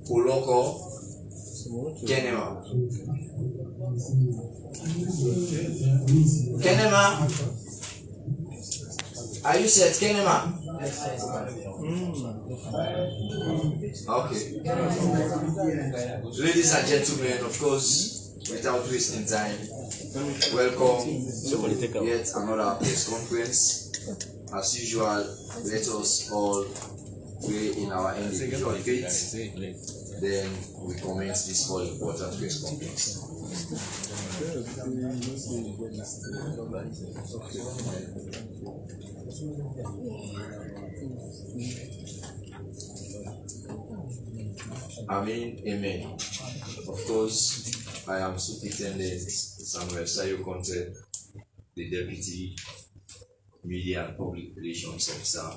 Poloko, Kenema. Kenema, are you set, Kenema? Okay. Ladies and gentlemen, of course, without wasting time, welcome to yet another press conference. As usual, let us all pray in our individual faith. Then we commence this all important press conference. Amen. Of course, I am Superintendent Samuel Sayo Conte, the Deputy Media and Public Relations Officer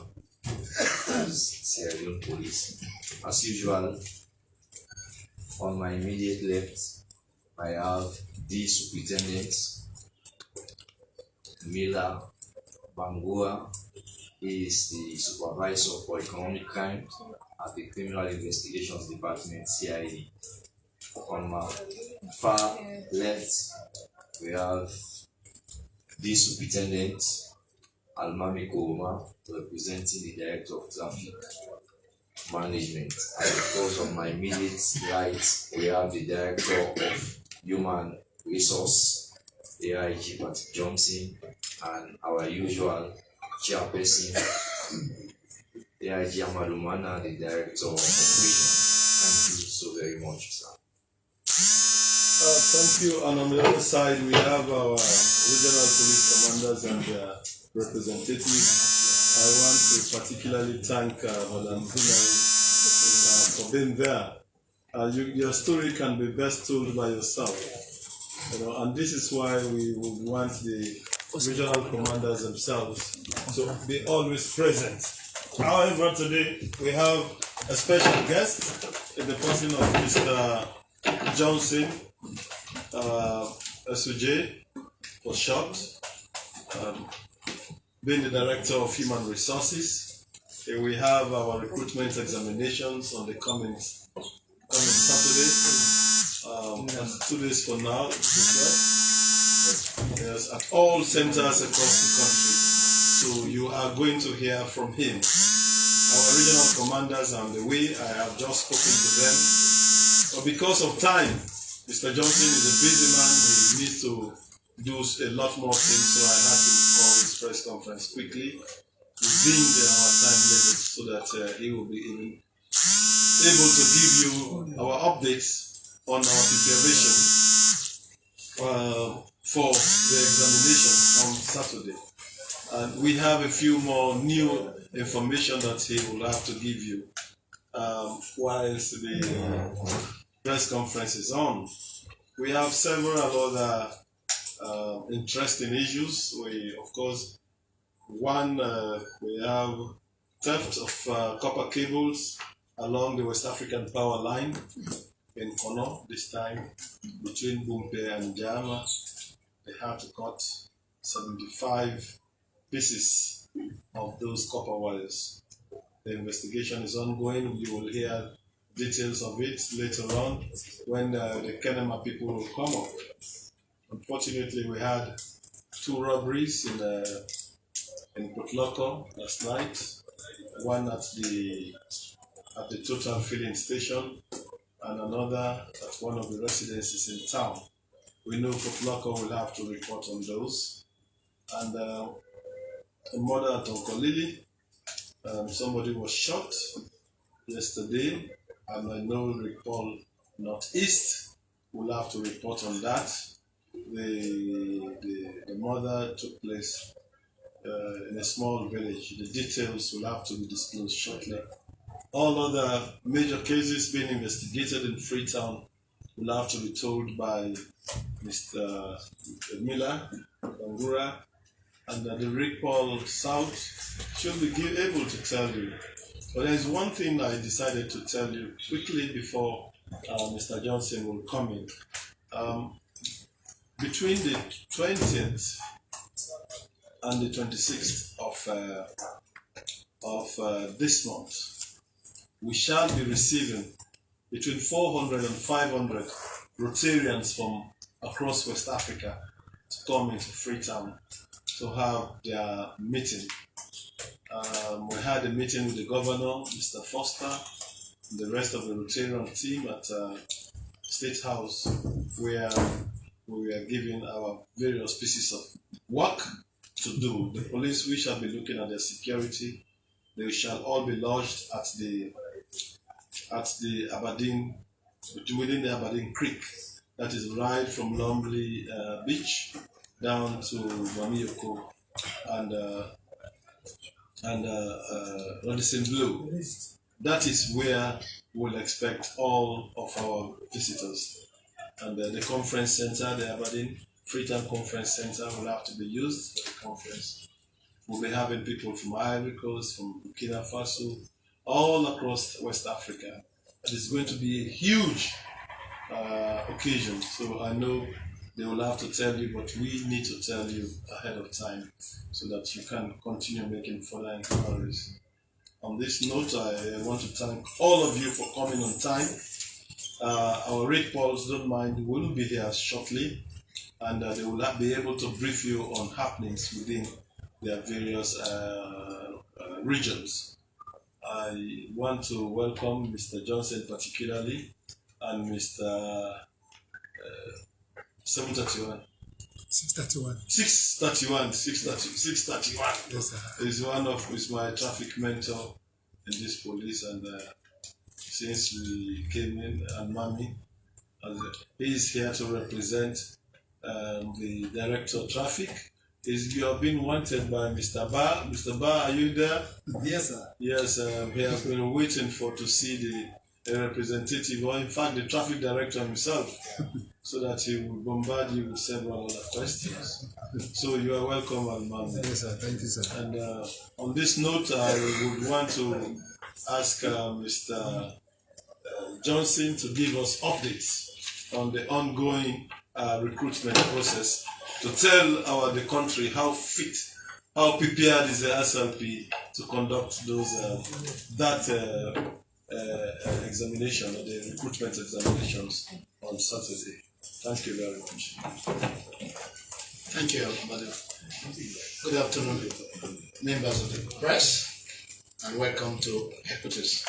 of Sierra Leone Police. As usual, on my immediate left, I have the Superintendent Mila Bangua. He is the Supervisor for Economic Crime at the Criminal Investigations Department, CID. On my far left, we have the Superintendent Almami Kouma, representing the Director of Traffic Management. And of course, on my immediate right, we have the Director of Human Resource, AIG Patrick Johnson, and our usual chairperson, AIG Amalumana, the Director of Operations. Thank you so very much, sir. Thank you. And on the other side, we have our regional police commanders and their representatives. I want to particularly thank Madam Hilary for being there. Your story can be best told by yourself, and this is why we would want the regional commanders themselves to be always present. However, today we have a special guest in the person of Mr. Johnson, SOJ for short, being the Director of Human Resources. Here we have our recruitment examinations on the coming Saturday, and 2 days from now, yes, at all centers across the country. So you are going to hear from him. Our regional commanders are on the way. I have just spoken to them. But because of time, Mr. Johnson is a busy man. He needs to do a lot more things, so I had to call his press conference quickly within our time limit so that he will be able to give you our updates on our preparation for the examination on Saturday. And we have a few more new information that he will have to give you whilst the press conference is on. We have several other interesting issues. Of course, one, we have theft of copper cables along the West African power line in Kono, this time between Bumpe and Jama. They had to cut 75 pieces of those copper wires. The investigation is ongoing. You will hear details of it later on when the Kenema people will come up. Unfortunately, we had 2 robberies in Putloko last night. One at the Total filling station, and another at one of the residences in town. We know Putloko will have to report on those. And a murder at Onkolili. Somebody was shot yesterday, and I know recall Northeast will have to report on that. The murder took place in a small village. The details will have to be disclosed shortly. All other major cases being investigated in Freetown will have to be told by Mr. Miller Bangura, and the Rick Paul South should be able to tell you. But there's one thing I decided to tell you quickly before Mr. Johnson will come in. Between the 20th and the 26th of this month, we shall be receiving between 400 and 500 Rotarians from across West Africa to come into Freetown to have their meeting. We had a meeting with the governor, Mr. Foster, and the rest of the Rotarian team at State House, where we were given our various pieces of work to do. The police, we shall be looking at their security. They shall all be lodged at the Aberdeen, within the Aberdeen Creek, that is right from Lumley Beach down to Wamioko and Radisson Blue. That is where we'll expect all of our visitors. And the conference center, the Aberdeen Freetown Conference Center, will have to be used for the conference. We'll be having people from Ivory Coast, from Burkina Faso, all across West Africa. It is going to be a huge occasion. So I know they will have to tell you, but we need to tell you ahead of time so that you can continue making further inquiries. On this note, I want to thank all of you for coming on time. Our rate Pauls, don't mind, will be here shortly, and they will be able to brief you on happenings within their various regions. I want to welcome Mr. Johnson particularly, and Mr. 731. 631. 631. 631. Yes, sir. Is my traffic mentor in this police, and since we came in, and Mami, he is here to represent the director of traffic. You have been wanted by Mr. Ba. Mr. Ba, are you there? Yes, sir. Yes, he has been waiting to see the representative, or in fact the traffic director himself, so that he will bombard you with several other questions. So you are welcome, Alman. Yes, sir. Thank you, sir. And on this note, I would want to ask Mr. Johnson to give us updates on the ongoing recruitment process, to tell the country how prepared is the SLP to conduct those examination, or the recruitment examinations on Saturday. Thank you very much. Thank you, Madam. Good afternoon, members of the press, and welcome to headquarters.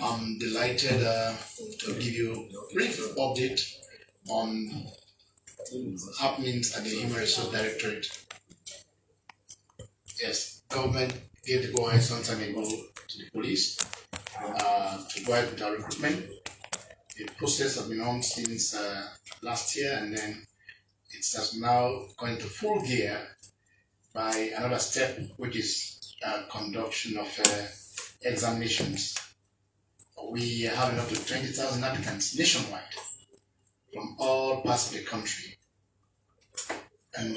I'm delighted to give you a brief update on happenings at the Human Resource Directorate. Yes, government gave the go-ahead some time ago to the police to go ahead with our recruitment. The process has been on since last year, and then it has now gone into full gear by another step, which is conduction of examinations. We are having up to 20,000 applicants nationwide from all parts of the country, and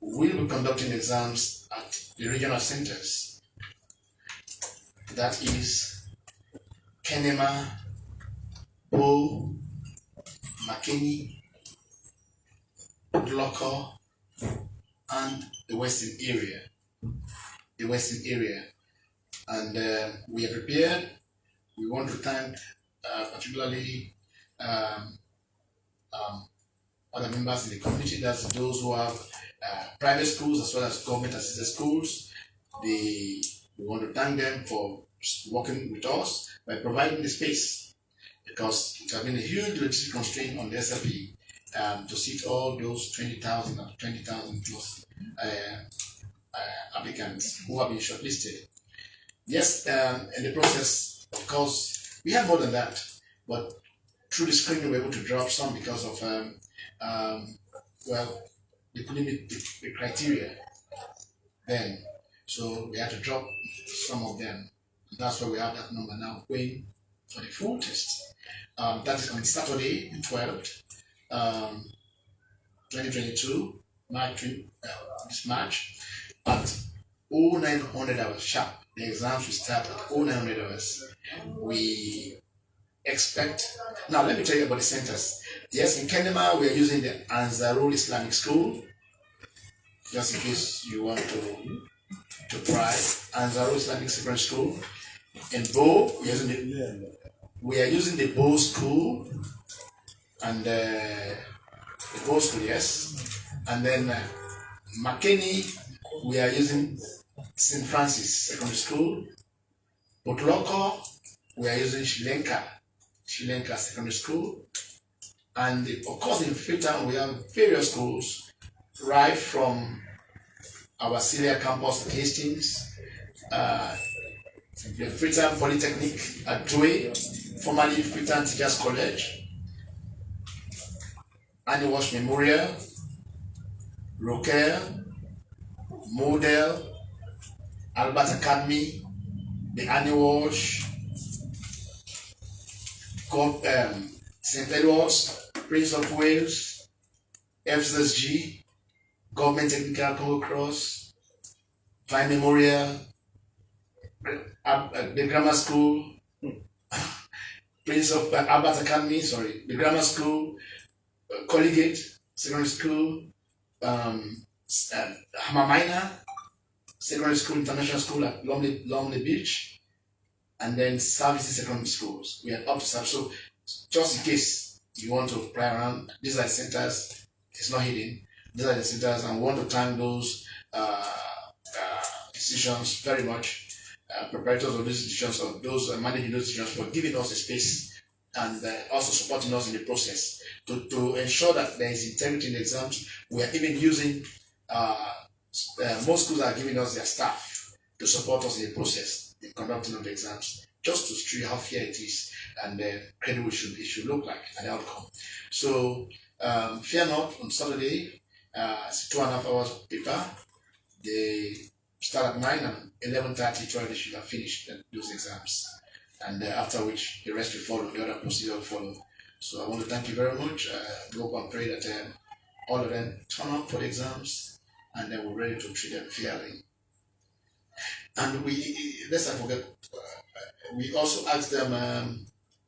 we'll be conducting exams at the regional centers. That is Kenema, Bo, Makeni, Glocko, and the Western area. And we are prepared. We want to thank particularly other members in the community, that's those who have private schools as well as government assisted schools. We want to thank them for working with us by providing the space, because it has been a huge logistic constraint on the SLP to seat all those 20,000 plus applicants who have been shortlisted. Yes, in the process, of course, we have more than that, but through the screening we were able to drop some because of they couldn't meet the criteria then, so we had to drop some of them. That's why we have that number now going for the full test. That is on Saturday, the 12th, 2022, this March, at 0900 hours sharp. The exams will start at 0900 hours. We expect. Now, let me tell you about the centers. Yes, in Kenema, we are using the Ansarul Islamic School, just in case you want to try Ansarul Islamic Secondary School. In Bo, we are using the Bo School and the Bo School, yes. And then McKinney, we are using St. Francis Secondary School. Potloko, we are using Sri Lanka Secondary School. And of course, in Freetown, we have various schools, right from our Celia campus at Hastings, the Freetown Polytechnic at Due, formerly Freetown Teachers College, Annie Walsh Memorial, Roquel, Model, Albert Academy, the Annie Walsh, St. Edwards, Prince of Wales, FSSG, Government Technical Congo Cross, Vine Memorial, the Grammar School, Prince of Albert Academy, the Grammar School, Collegiate Secondary School, Hamamina Secondary School, International School at Lumley Beach, and then Services Secondary Schools. We are up to service. So just in case you want to play around, these are the centers. It's not hidden. These are the centers, and we want to thank those institutions very much. Proprietors of these institutions, or those managing those institutions, for giving us a space and also supporting us in the process to ensure that there is integrity in the exams. We are even using, most schools are giving us their staff to support us in the process in conducting of the exams, just to see how fair it is and credible it should look like an outcome. So fear not, on Saturday, it's 2.5 hours paper. They start at 9 and 11:30, 12 they should have finished those exams. And after which the rest will follow, the other procedure will follow. So I want to thank you very much. We hope and pray that all of them turn up for the exams and then we're ready to treat them fairly. And lest I forget, we also asked them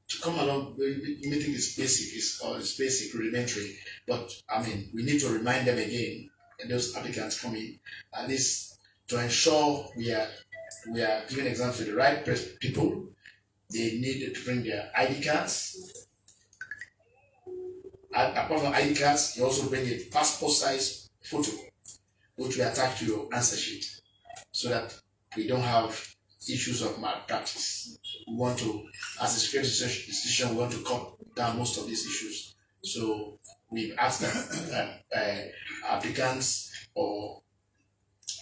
to come along. Meeting is basic, rudimentary, but I mean, we need to remind them again, and those applicants coming, at least to ensure we are giving exams to the right people. They need to bring their ID cards. Apart from ID cards, you also bring a passport size photo, which we attach to your answer sheet, so that we don't have issues of malpractice. We want to, as a security institution, we want to cut down most of these issues. So we've asked that applicants or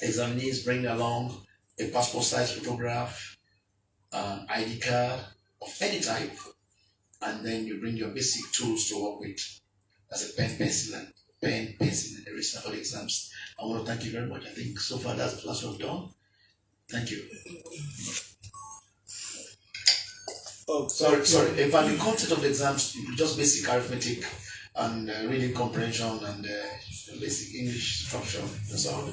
examinees bring along a passport size photograph, ID card of any type, and then you bring your basic tools to work with. That's a pen, pencil, and eraser for the exams. I want to thank you very much. I think so far that's what we've done. Thank you. Oh, sorry. If the content of the exams, just basic arithmetic and reading comprehension and basic English structure. That's all.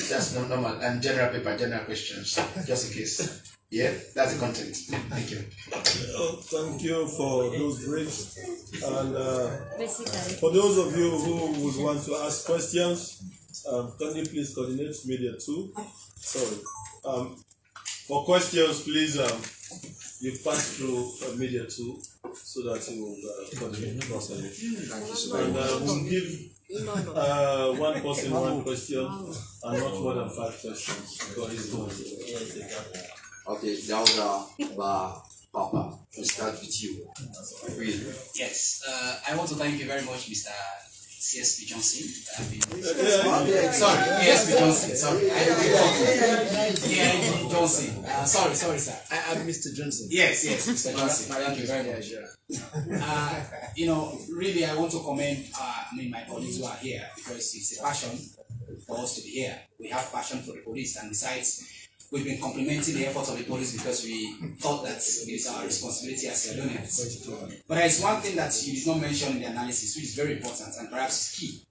That's normal, and general paper, general questions, just in case. Yeah, that's the content. Thank you. Thank you for those briefs. And for those of you who would want to ask questions, can you please coordinate media 2? Sorry. For questions, please, you pass through media 2 so that you will coordinate properly. And we'll give one person one question and not more than 5 questions because it's going. Okay, Dauda Papa, we start with you. Yes, I want to thank you very much, Mr. CSP Johnson. CSP Johnson, sorry. Yeah, Johnson. Sorry, sir. I'm Mr. Johnson. Yes, Mr. Johnson. Thank you very much. Really, I want to commend my colleagues who are here, because it's a passion for us to be here. We have passion for the police, and besides, we've been complimenting the efforts of the police because we thought that it is our responsibility as Leoneans. But there is one thing that you did not mention in the analysis, which is very important and perhaps is key.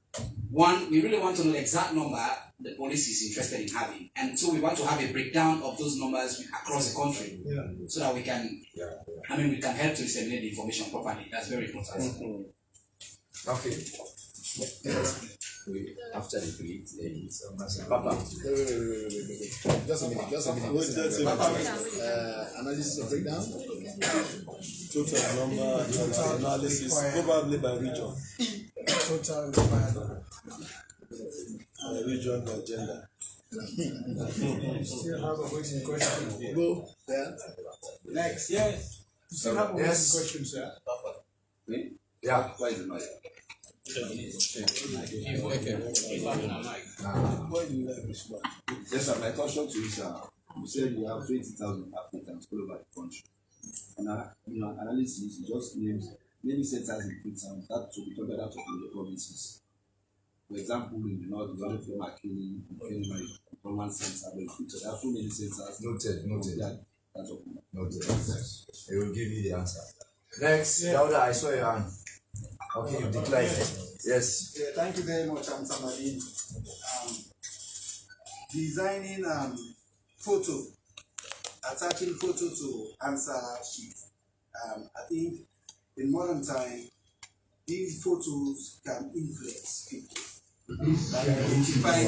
One, we really want to know the exact number the police is interested in having. And two, we want to have a breakdown of those numbers across the country, so that we can, we can help to disseminate the information properly. That's very important. Okay. after the break, Papa. Wait. Just a minute. Analysis of breakdown. Total number, analysis, probably by region. Total required. Region by gender. Still have a waiting question. Go there. Next. Yes. You still have a waiting question, sir. Yeah, why is it not? Why do you like this one? Yes, sir. My question to you, sir. You said you have 20,000 applicants all over the country. And analysis just names many centers in Britain that to be covered out of the provinces. For example, in the north, you have to Makini, from one center, but there are so many centers. Noted. That's okay. Noted. They will give you the answer. Next, Dauda, I saw your hand. Okay, you declined. Yes. Yeah, thank you very much. I'm somebody designing photo, attaching photo to answer sheet. I think in modern time, these photos can influence people. Like identify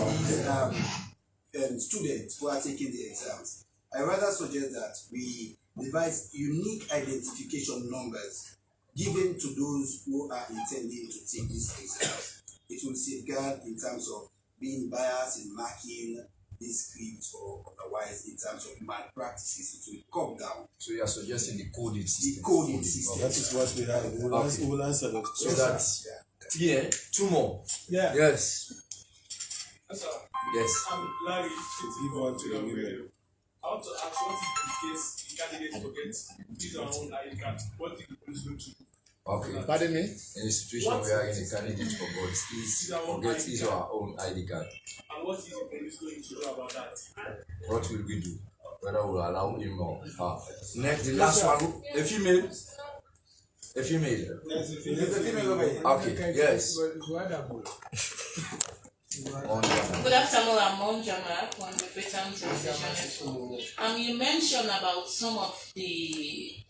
these students who are taking the exams. I rather suggest that we devise unique identification numbers given to those who are intending to take these exams. It will safeguard in terms of being biased in marking these scripts or otherwise in terms of malpractices. It will come down. So you are suggesting the coding system. The coding system. That is what we have. We will answer that. So that's yeah, two more. Yeah. Yes. Yes. Larry, give one to the women. I want to ask, what if in case the candidate forgets his or her own ID card? What is the police going to do? Okay. Pardon me? In a situation where a candidate forgets his or her own ID card, And what is the police going to do about that? what will we do? Whether we'll allow him or her. Next, the last one, a female. A female. Okay, yes. Good afternoon, I'm Monjama from the Britain Television. You mentioned about some of the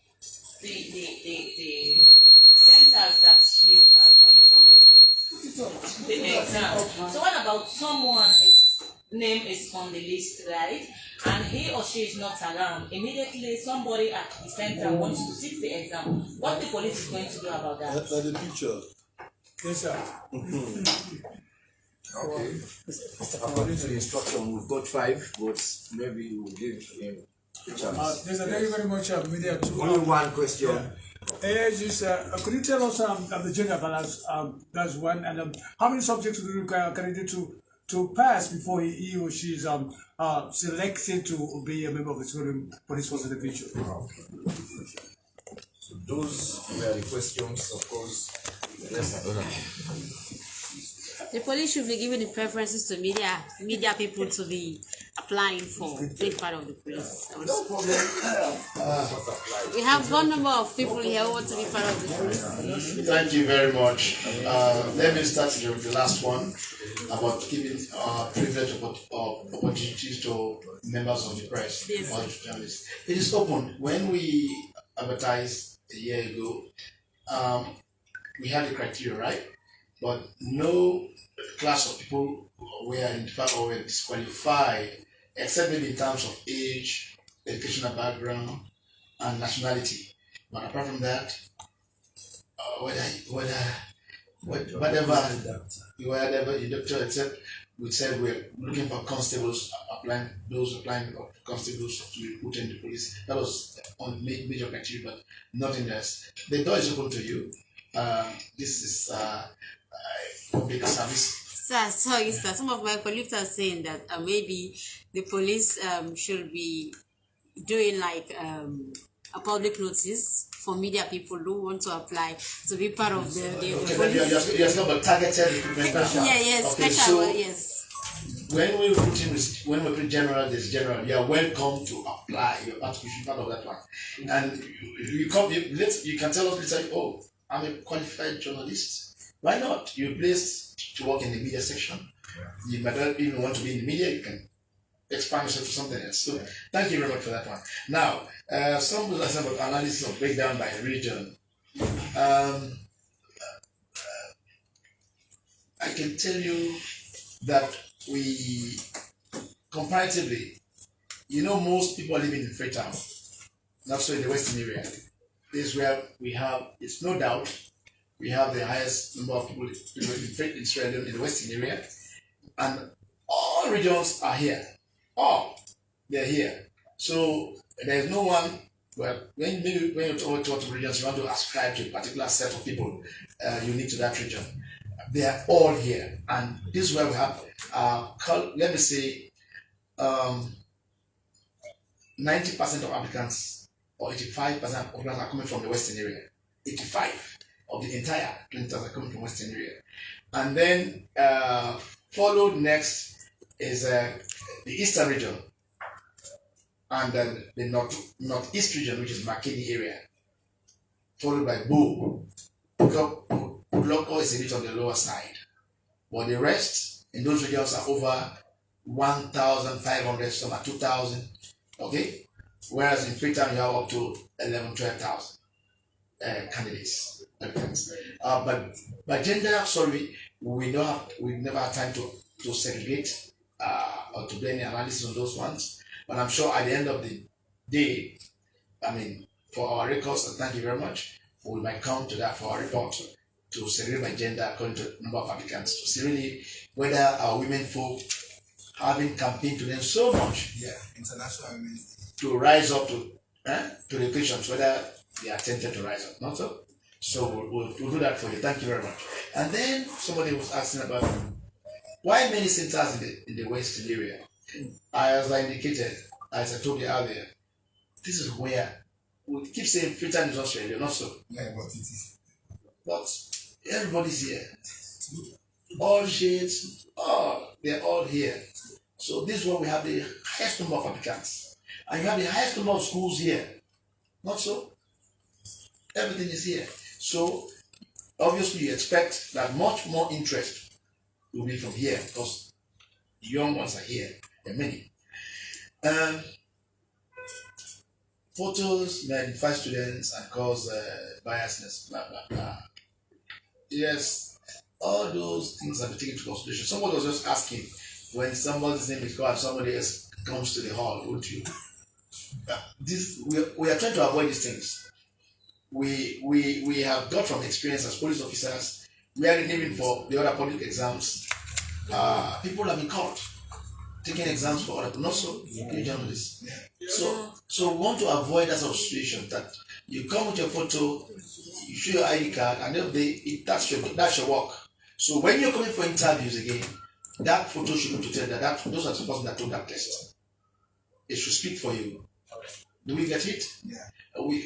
centers that you are going to the exam. So what about someone's name is on the list, right? And he or she is not around. Immediately somebody at the center wants to sit the exam. What the police is going to do about that? That's the picture. Yes, sir. Okay. According to the instruction, we've got 5, but maybe we'll give him a chance. There's a very much media too. Only one question. Could you tell us the gender balance? That's one. And how many subjects do you require a candidate to pass before he or she is selected to be a member of the police force in the future? So those were the questions, of course. Yes, The police should be giving the preferences to media people to be applying for being part of the police. no problem. We have one number of people here who want to be part of the police. Thank you very much. Let me start with the last one about giving privilege opportunities to members of the press or journalists. It is open. When we advertised a year ago, we had the criteria, right? But no class of people were identified or were disqualified, except maybe in terms of age, educational background, and nationality. But apart from that, whatever the doctor except we said we're looking for constables applying for constables to be put in the police. That was on major criteria, but nothing else. The door is open to you. This is public service. Sorry, sir. Some of my colleagues are saying that maybe the police should be doing like a public notice for media people who want to apply to be part of the police. You're talking about targeted recruitment. Yes, okay, special, so yes. when we put general, there's general. You are welcome to apply. Your application part of that one, and you can tell us later. Oh, I'm a qualified journalist. Why not? You're placed to work in the media section. You might not even want to be in the media. You can expand yourself to something else. So thank you very much for that one. Now, some will ask about analysis of breakdown by region. I can tell you that we, comparatively, most people living in Freetown, not so in the Western area. This is where we have, it's no doubt, we have the highest number of people in Australia in the Western area, and all regions are here. All they're here. So there's no one. Well, when you talk to regions, you want to ascribe to a particular set of people unique to that region. They are all here, and this is where we have, let me say, 90% of applicants or 85% of applicants are coming from the Western area. 85 of the entire 20,000 are coming from Western area, and then followed next is the Eastern region, and then the northeast region, which is Makeni area, followed by Bo. Local is a bit on the lower side, but the rest in those regions are over 1,500, some are 2,000. Okay, whereas in Freetown you have up to 11, 12,000 candidates. But by gender, sorry, we never had time to segregate or to do any analysis on those ones. But I'm sure at the end of the day, I mean, for our records, and thank you very much, we might come to that for our report to segregate by gender according to the number of applicants to see really whether our women folk having campaigned to them so much, International Women to rise up to the occasions, whether they are tempted to rise up, not so. So we'll do that for you. Thank you very much. And then somebody was asking about why many centers in the Western area. As I indicated, as I told you earlier, this is where we keep saying Freetown is Australia, not so. Yeah, but it is. But everybody's here. All shades, they're all here. So this is where we have the highest number of applicants. And you have the highest number of schools here. Not so? Everything is here. So obviously you expect that much more interest will be from here because the young ones are here. There are many. Photos may identify students and cause biasness, blah, blah, blah. Yes, all those things are taken into consideration. Somebody was just asking, when somebody's name is called and somebody else comes to the hall, would you? We are trying to avoid these things. We have got from experience as police officers, we are even for the other public exams. People have been caught taking exams for other, not so journalists. So we want to avoid that sort of situation that you come with your photo, you show your ID card, and that's your work. So when you're coming for interviews again, that photo should be to tell that those are the person that took that test. It should speak for you. Do we get it? Yeah.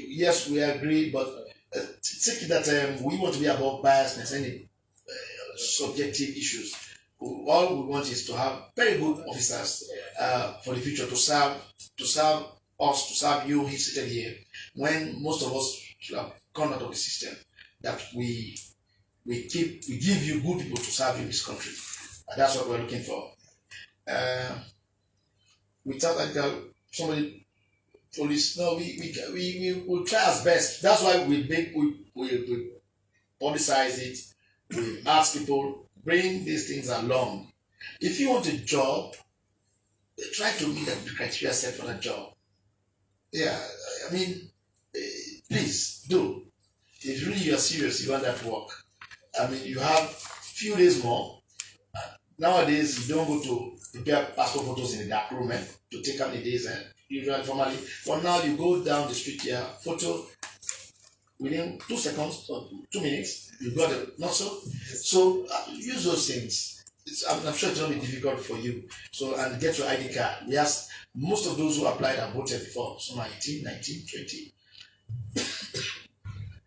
Yes, we agree, but take it that we want to be above biasness, any subjective issues. All we want is to have very good officers for the future to serve us, to serve you seated here. When most of us should have come out of the system, that we give you good people to serve you in this country. And that's what we're looking for. Without that, somebody police. No, we will try our best. That's why we publicize it. We ask people, bring these things along. If you want a job, try to meet the criteria set for that job. Yeah, I mean, please do. If really you are serious, you want that work. I mean, you have few days more. Nowadays, you don't go to prepare passport photos in the dark room to take how many days usually formally. For now, you go down the street here, photo within 2 seconds or 2 minutes, you got it. Not so. So use those things. I'm sure it's not be difficult for you. So and get your ID card. We ask most of those who applied have voted before. Some are 18, 19, 20.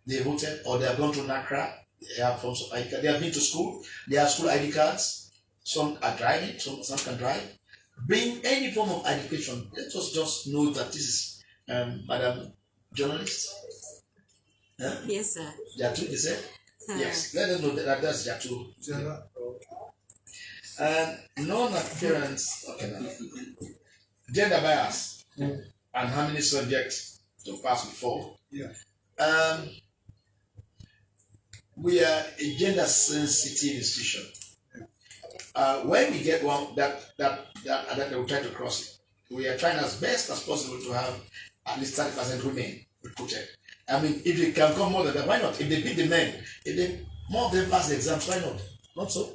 They voted or they have gone to NACRA. They have forms of ID card. They have been to school. They have school ID cards. Some are driving. Some can drive. Bring any form of education. Let us just know that this is Madam Journalist. Huh? Yes, sir. Jatu, they said? Yes. Let them know that that's Jatu. And non-appearance, okay, now. Gender bias and how many subjects to pass before. Yeah. We are a gender sensitive institution. when we get one that will try to cross it, we are trying as best as possible to have at least 30% women recruited. I mean, if they can come more than that, why not? If they beat the men, if they more of them pass the exams, why not? Not so?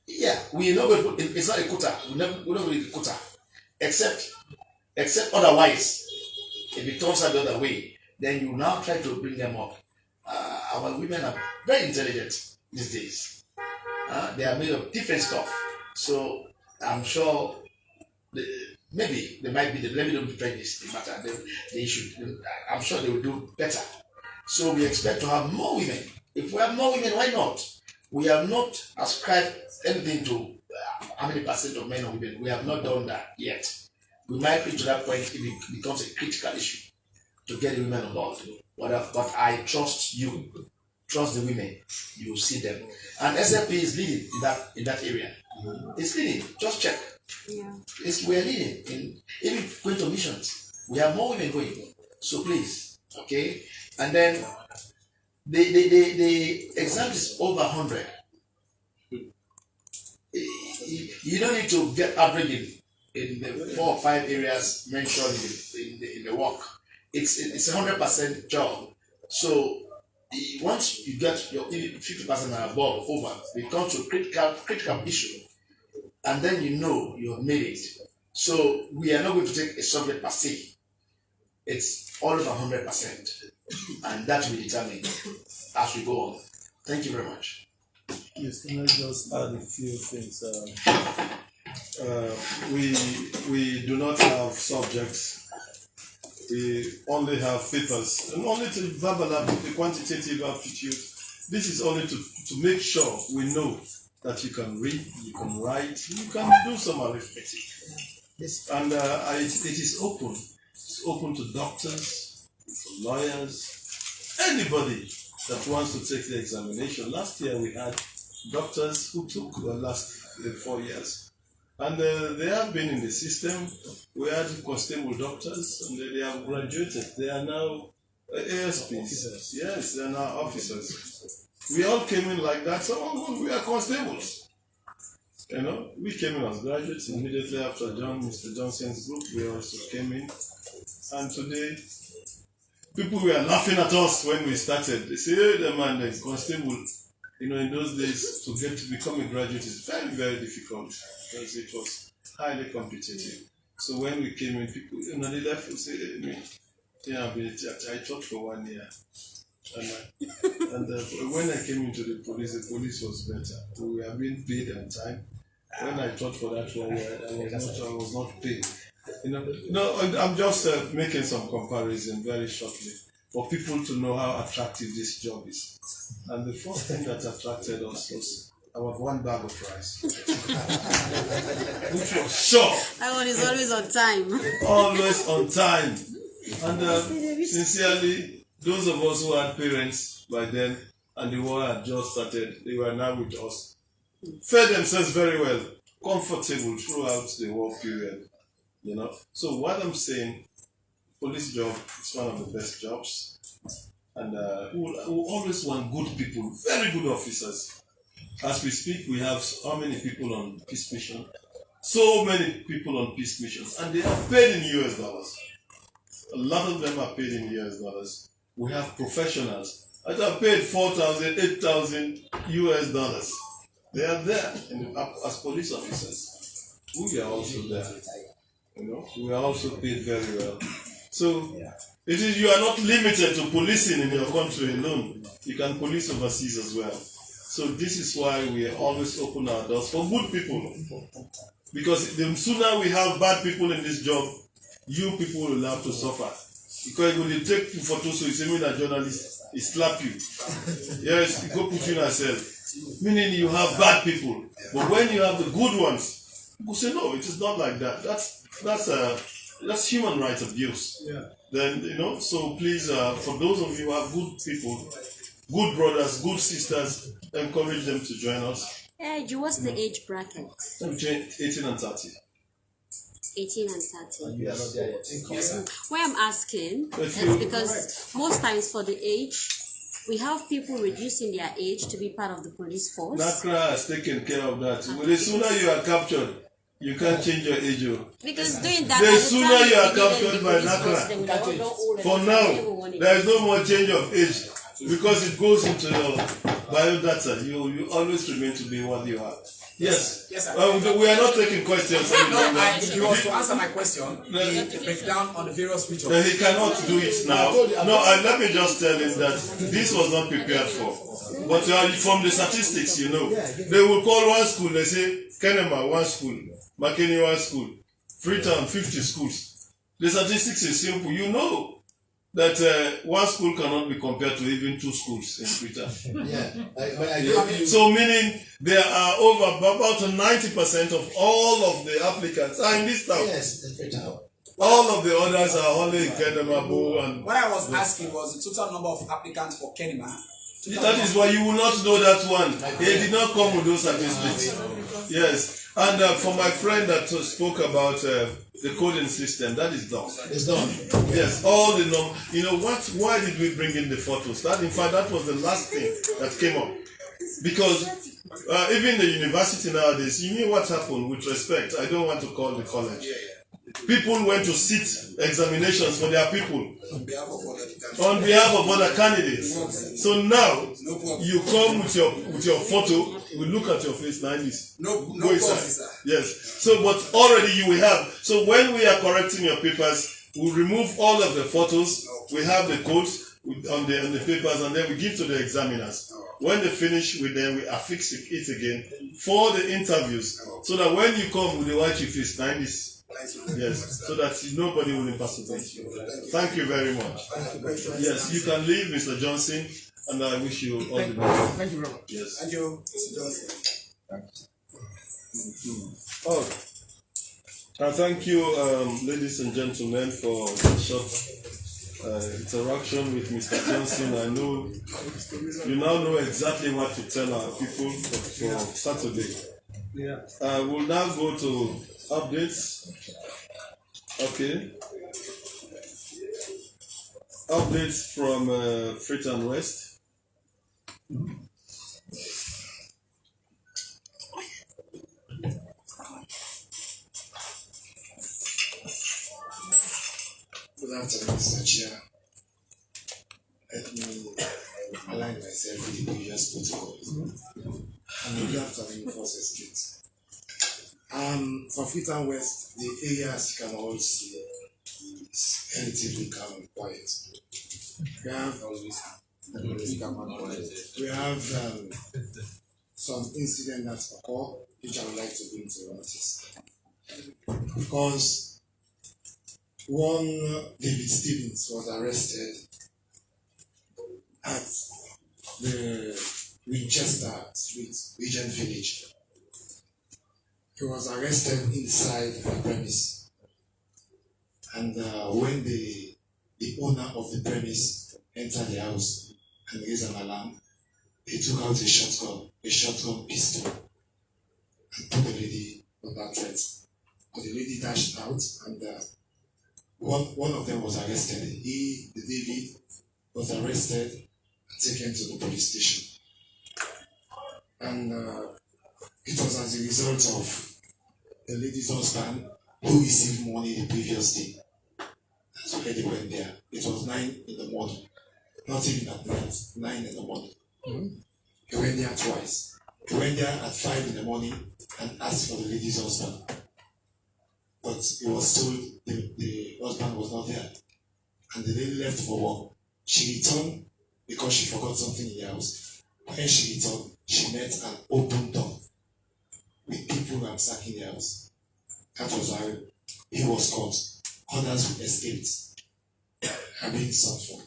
Yeah, we know it's not a quota. We don't really quota, except otherwise. If it turns out the other way, then you now try to bring them up. Our women are very intelligent these days. They are made of different stuff. So I'm sure maybe they might be, let me don't prejudice the matter, the issue. I'm sure they will do better. So we expect to have more women. If we have more women, why not? We have not ascribed anything to how many percent of men or women. We have not done that yet. We might reach to that point if it becomes a critical issue to get the women on board. But I trust you. Trust the women. You will see them. And SLP is leading in that area. It's leading. Just check. Yeah. We are leading. Even going to missions, we have more women going. So please, okay? And then the exam is over 100. You don't need to get average in the 4 or 5 areas mentioned in the work. It's 100% job. So once you get your 50% and above over, it comes to critical issue, and then you know you have made it. So we are not going to take a subject per se. It's all over 100%, and that will be determined as we go on. Thank you very much. Yes, can I just add a few things? We do not have subjects. We only have papers, and only to verbal aptitude, quantitative aptitude. This is only to make sure we know that you can read, you can write, you can do some arithmetic. Yes. And it is open. It's open to doctors, to lawyers, anybody that wants to take the examination. Last year we had doctors who took the last 4 years. And they have been in the system. We had constable doctors, and they have graduated. They are now ASPs. Yes, they are now officers. We all came in like that. So we are constables. You know, we came in as graduates immediately after Mr. Johnson's group. We also came in, and today people were laughing at us when we started. They say, "Hey, the man is constable." You know, in those days, to become a graduate is very, very difficult because it was highly competitive. So when we came in, people, you know, they left and say, I taught for 1 year. And when I came into the police was better. We were being paid on time. When I taught for that 1 year, I was not paid. You know, no, I'm just making some comparison very shortly for people to know how attractive this job is. And the first thing that attracted us was our 1 bag of rice, which was sure. That one is always on time. Always on time. And sincerely, those of us who had parents by then and the war had just started, they were now with us. Fed themselves very well, comfortable throughout the war period. You know. So what I'm saying, police job is one of the best jobs. And we always want good people, very good officers. As we speak, we have how many people on peace mission? So many people on peace missions, and they are paid in US dollars. A lot of them are paid in US dollars. We have professionals that are paid 4,000, 8,000 US dollars. They are there as police officers. We are also there. You know, we are also paid very well. So you are not limited to policing in your country alone. You can police overseas as well. So this is why we always open our doors for good people. Because the sooner we have bad people in this job, you people will have to suffer. Because when you take photos, so you say, a journalist, he slap you. Yes, he go put you in a cell. Meaning you have bad people. But when you have the good ones, people say, no, it is not like that. That's human rights abuse. Yeah. Then, you know, so please, for those of you who have good people, good brothers, good sisters, encourage them to join us. What's the age bracket? Between 18 and 30. 18 and 30. Yes. Why I'm asking is because most times for the age, we have people reducing their age to be part of the police force. NACRA has taken care of that. Well, the sooner you are captured, you can't change your age. Because doing that, The sooner you are captured by NACRA, for now, there is no more change of age because it goes into your biodata. You always remain to be what you are. Yes. Yes, sir. We are not taking questions. He was to answer my question. He break down on the various regions. He cannot do it now. No, let me just tell him that this was not prepared for. But from the statistics, they will call one school, they say, Kenema, one school, Makeni, one school, Freetown, 50 schools. The statistics is simple. You know that one school cannot be compared to even 2 schools in Freetown. So meaning there are over about 90% of all of the applicants are in this town. Yes, in Freetown. All of the others are only in Kenema, Bo, and What I was asking was the total number of applicants for Kenema. that is why you will not know that one. They did not come with those statistics. Yes. And for my friend that spoke about the coding system, that is done. It's done. Yes, all the why did we bring in the photos? In fact, that was the last thing that came up. Because even the university nowadays, you know what happened with respect. I don't want to call the college. People went to sit examinations for their people on behalf of other candidates. So now you come with your photo, we look at your face like this. No, yes. So but already you will have. So when we are correcting your papers, we remove all of the photos, we have the codes on the papers, and then we give to the examiners. When they finish with them, we affix it again for the interviews. So that when you come with the white face like this. Yes, so that nobody will impersonate you. Thank you very much. Yes, you can leave, Mr. Johnson, and I wish you all the best. Thank you very much. Yes. Thank you, Mr. Johnson. Thank you, ladies and gentlemen, for the short interaction with Mr. Johnson. I know you now know exactly what to tell our people for Saturday. Yeah. We'll now go to updates. Okay. Updates from Freetown West. Good afternoon, Mr. Chair. Let me align myself with the previous protocols. And good afternoon, Force Estate. For Freetown West, the area, as you can all see, is relatively calm and quiet. We have some incidents that occur, which I would like to bring to your notice. Because one David Stevens was arrested at the Winchester Street, Regent Village. He was arrested inside the premise, and when the owner of the premise entered the house and raised an alarm, he took out a shotgun pistol, and put the lady under threat. But the lady dashed out, and one of them was arrested. The David, was arrested and taken to the police station. And it was as a result of the lady's husband who received money the previous day. That's why they went there. It was 9 in the morning, not even at night, 9 in the morning. He went there twice. He went there at 5 in the morning and asked for the lady's husband. But he was told the husband was not there. And the lady left for work. She returned because she forgot something in the house. When she returned, she met an open door with people ransacking the house. That was how he was caught. Others escaped and being sought for.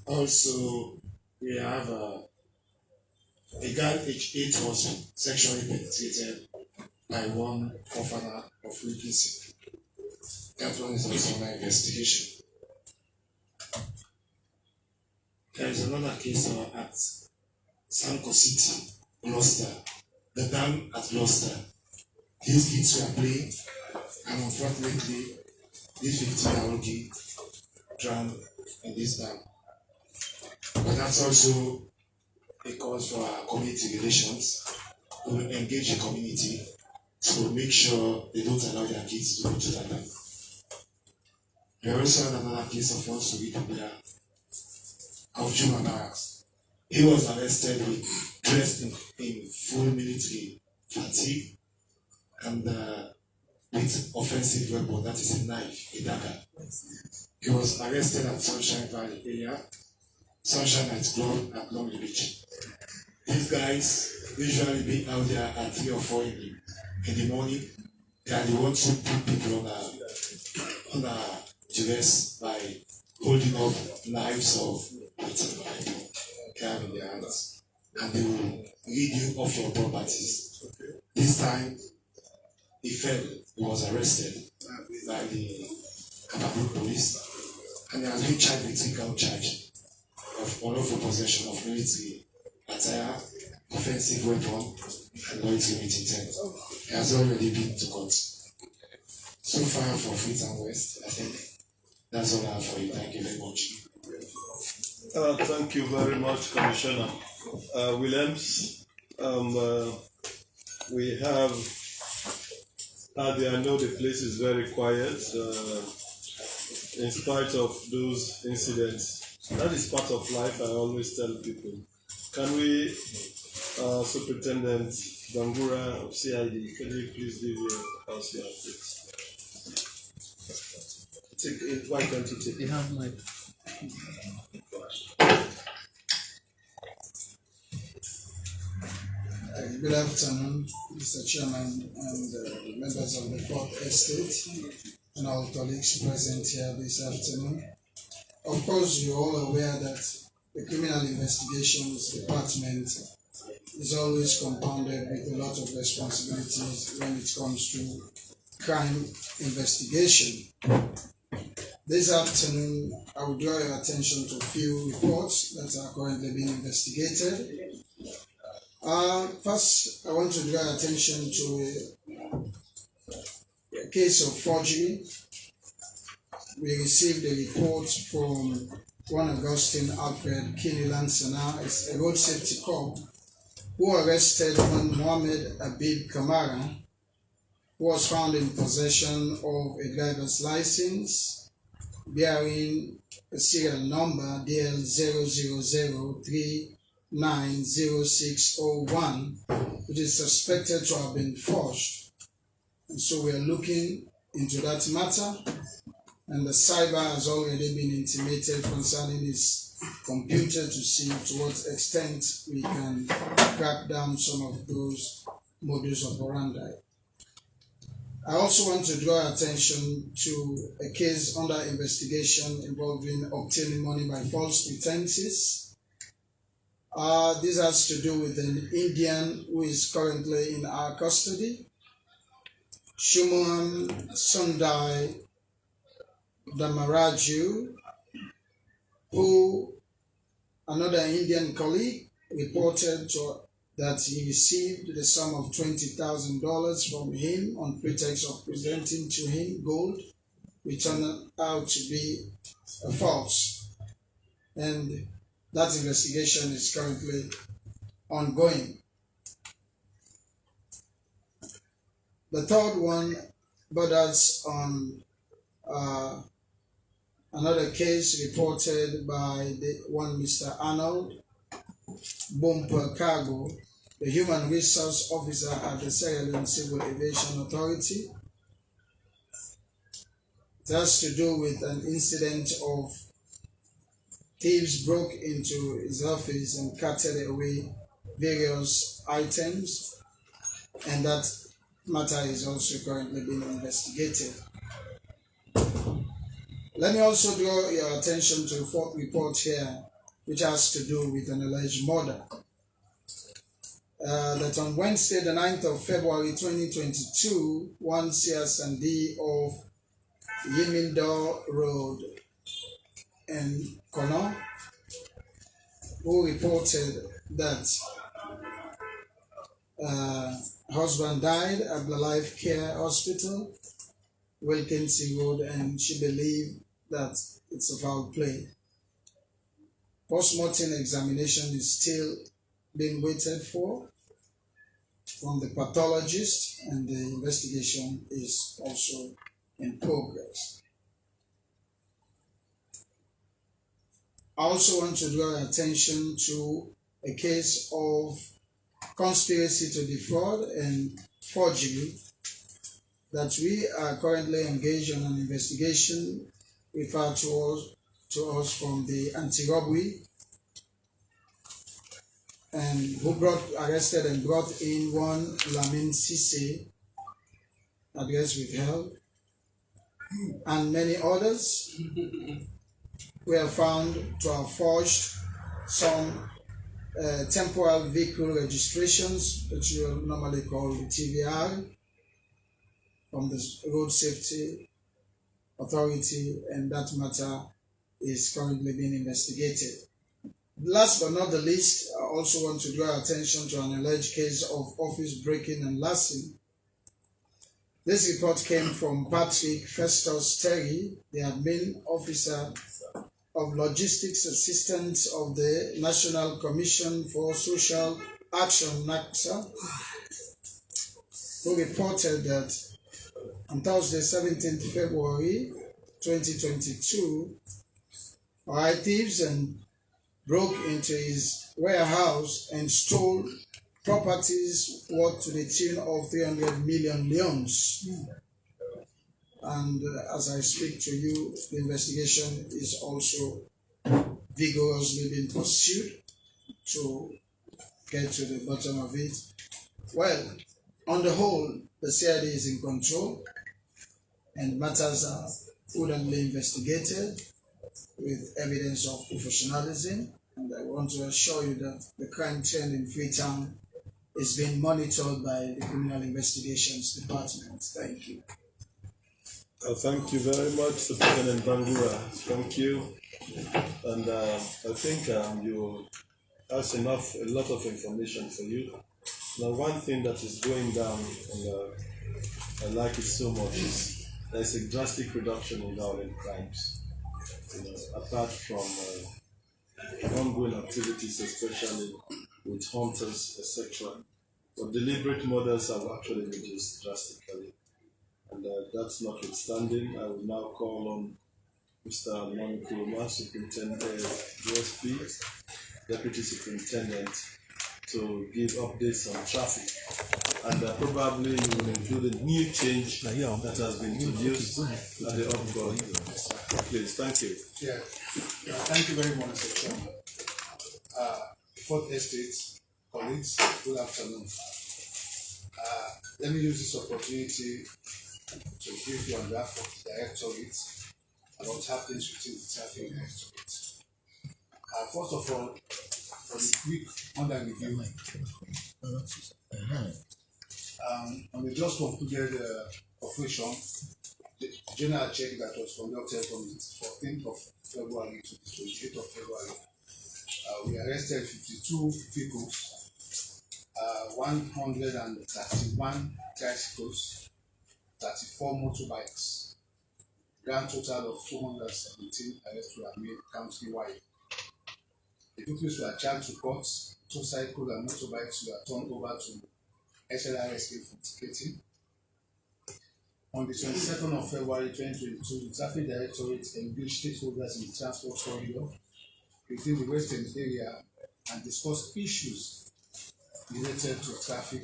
Also, we have a girl age 8 was sexually penetrated by one orphan of Wilkinson. That one is also under investigation. There is another case at Sanko City, Gloucester. The dam at Gloucester. These kids were playing, and unfortunately, this 15-year-old kid drowned in this dam. But that's also a cause for our community relations. We will engage the community to make sure they don't allow their kids to go to that time. We also had another case of one Sovula of Juma Barracks. He was arrested dressed in full military fatigue and with offensive weapon, that is a knife, a dagger. He was arrested at Sunshine Valley area, Sunshine at Long Beach. These guys usually be out there at 3 or 4 in the morning. They are the ones who put people on duress by holding up knives or whatever they have in their hands. And they will read you off your properties. This time, he fell. He was arrested by the Cameroon police. And he has been charged with 3 count charge of unlawful possession of military attire, offensive weapon, and loitering with intent. He has already been to court. So far for Fleet and West, I think that's all I have for you. Thank you very much. Thank you very much, Commissioner Williams. We have, I know the place is very quiet in spite of those incidents. That is part of life, I always tell people. Can we, Superintendent Bangura of CID, can you please give us your updates? Why can't you take it? have my Good afternoon, Mr. Chairman and members of the Fourth Estate and all colleagues present here this afternoon. Of course, you're all aware that the Criminal Investigations Department is always compounded with a lot of responsibilities when it comes to crime investigation. This afternoon, I will draw your attention to a few reports that are currently being investigated. First, I want to draw your attention to a case of forgery. We received a report from one Augustine Alfred Kinilan Sana, a road safety cop, who arrested one Mohammed Abib Kamara, who was found in possession of a driver's license bearing a serial number DL 000390601, which is suspected to have been forged. And so we are looking into that matter, and the cyber has already been intimated concerning his computer to see to what extent we can crack down some of those modus operandi. I also want to draw attention to a case under investigation involving obtaining money by false pretenses. This has to do with an Indian who is currently in our custody, Shuman Sundai Damaraju, who another Indian colleague reported that he received the sum of $20,000 from him on pretext of presenting to him gold, which turned out to be false. And that investigation is currently ongoing. The third one borders on another case reported by one Mr. Arnold Bumper Cargo, the Human Resource Officer at the Sierra Leone Civil Aviation Authority. It has to do with an incident of thieves broke into his office and carted away various items, and that matter is also currently being investigated. Let me also draw your attention to the fourth report here, which has to do with an alleged murder. That on Wednesday, the 9th of February 2022, one CSND of Yimindo Road in Kono, who reported that husband died at the Life Care Hospital, Wilkinson Road, and she believed that it's a foul play. Post-mortem examination is still being waited for from the pathologist, and the investigation is also in progress. I also want to draw attention to a case of conspiracy to defraud and forgery that we are currently engaged in an investigation referred to us from the anti-robbery, and who arrested and brought in one Lamin Sise, address withheld, and many others. We have found to have forged some temporal vehicle registrations, which you normally call the TVR, from the Road Safety Authority, and that matter is currently being investigated. Last but not the least, I also want to draw attention to an alleged case of office breaking and larceny. This report came from Patrick Festus Terry, the admin officer of Logistics Assistance of the National Commission for Social Action, NACSA, who reported that on Thursday, 17th February 2022, thieves and broke into his warehouse and stole properties worth to the tune of 300 million leones. And as I speak to you, the investigation is also vigorously being pursued to get to the bottom of it. Well, on the whole, the CID is in control and matters are prudently investigated with evidence of professionalism. And I want to assure you that the crime trend in Freetown is being monitored by the Criminal Investigations Department. Thank you. Thank you very much, Superintendent Bangura. Thank you. And I think that's a lot of information for you. Now, one thing that is going down, and I like it so much, is there's a drastic reduction in violent crimes. Apart from ongoing activities, especially with hunters, etc. But deliberate murders have actually reduced drastically. And that's notwithstanding, I will now call on Mr. Mankuruma, Superintendent, USP, Deputy Superintendent, to give updates on traffic. And probably you will include a new change that has been introduced at the upcoming. Please, thank you. Yeah, thank you very much, Mr. Chairman. Fourth Estate colleagues, good afternoon. Let me use this opportunity to brief you on behalf of the Directorate about what happens within the Traffic Directorate. First of all, for the quick under review, on the just concluded operation, the general check that was conducted from the 14th of February to the 28th of February, we arrested 52 vehicles, 131 tricycles, 34 motorbikes. Grand total of 217 arrests were made countrywide. The vehicles were charged to courts, 2 cycles and motorbikes were turned over to SLRSA for ticketing. On the 22nd of February 2022, the Traffic Directorate engaged stakeholders in the transport corridor within the Western area and discussed issues related to traffic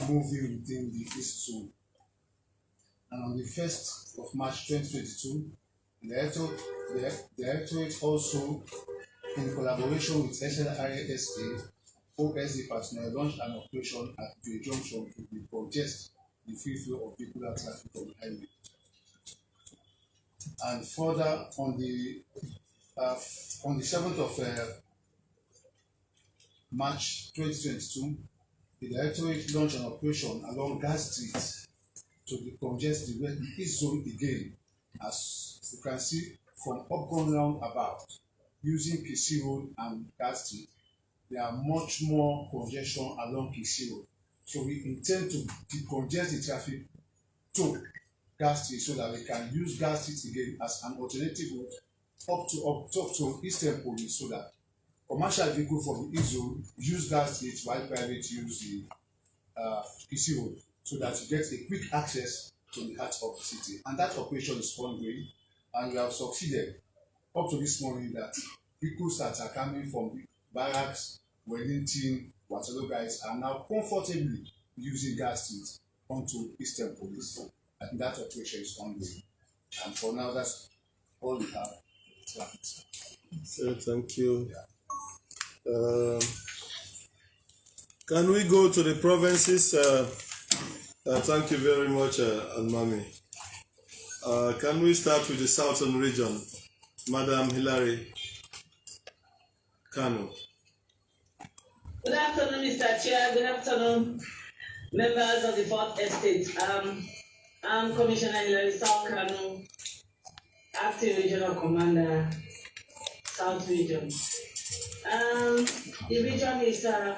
moving within the East Zone. And on the 1st of March 2022, the Directorate also, in collaboration with SLRSA, OSD personnel launched an operation at the junction to decongest the free flow of vehicular traffic on the highway. And further, on the 7th of March 2022, the Directorate launched an operation along Gas Street to decongest the East Zone again, as you can see from Upcoming Roundabout, using PC Road and Gas Street. There are much more congestion along PC Road. So we intend to decongest the traffic to Gas Street so that we can use Gas Street again as an alternative route up to Eastern Police so that commercial vehicle from the East use that street while private use the PC road so that you get a quick access to the heart of the city. And that operation is ongoing, and we have succeeded up to this morning that vehicles that are coming from the barracks, Wellington, Waterloo guys are now comfortably using that street onto Eastern Police. I think that operation is ongoing. And for now, that's all we have. So thank you. Can we go to the provinces? Thank you very much, Almami. Can we start with the Southern region? Madam Hilary Kano. Good afternoon, Mr. Chair. Good afternoon, members of the Fourth Estate. I'm Commissioner Hilary Kano, Acting Regional Commander, South Region. The region is a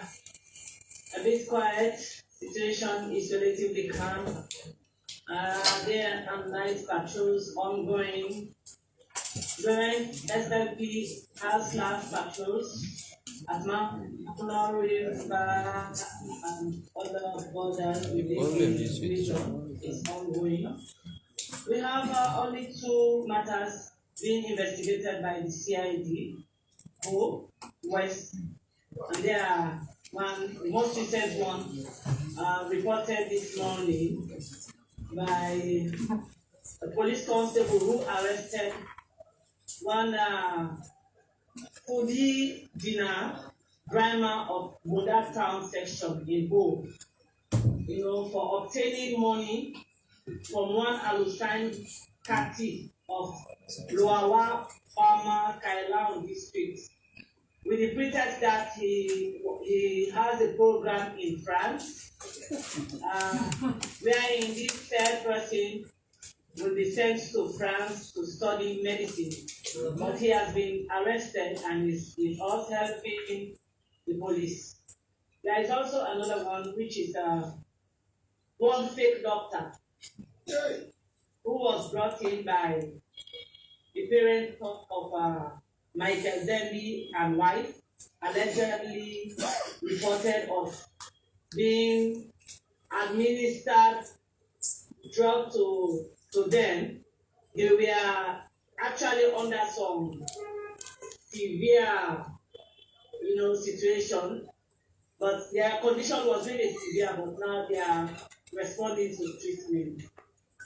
bit quiet. Situation is relatively calm. There are night patrols ongoing. When SLP has last patrols at Mount River and other borders within the region is ongoing. We have only 2 matters being investigated by the CID, West, and there are the most recent one reported this morning by a police constable who arrested one foodie dinner driver of Modak Town section in Bo, for obtaining money from one Alushan captive of Loawa Farmer Kailaon district, with the pretext that he has a program in France, wherein this third person will be sent to France to study medicine. But he has been arrested and is with us helping the police. There is also another one, which is one fake doctor who was brought in by the parent of Michael Demby and wife, allegedly reported of being administered drug to them. They were actually under some severe, situation, but their condition was really severe, but now they are responding to treatment.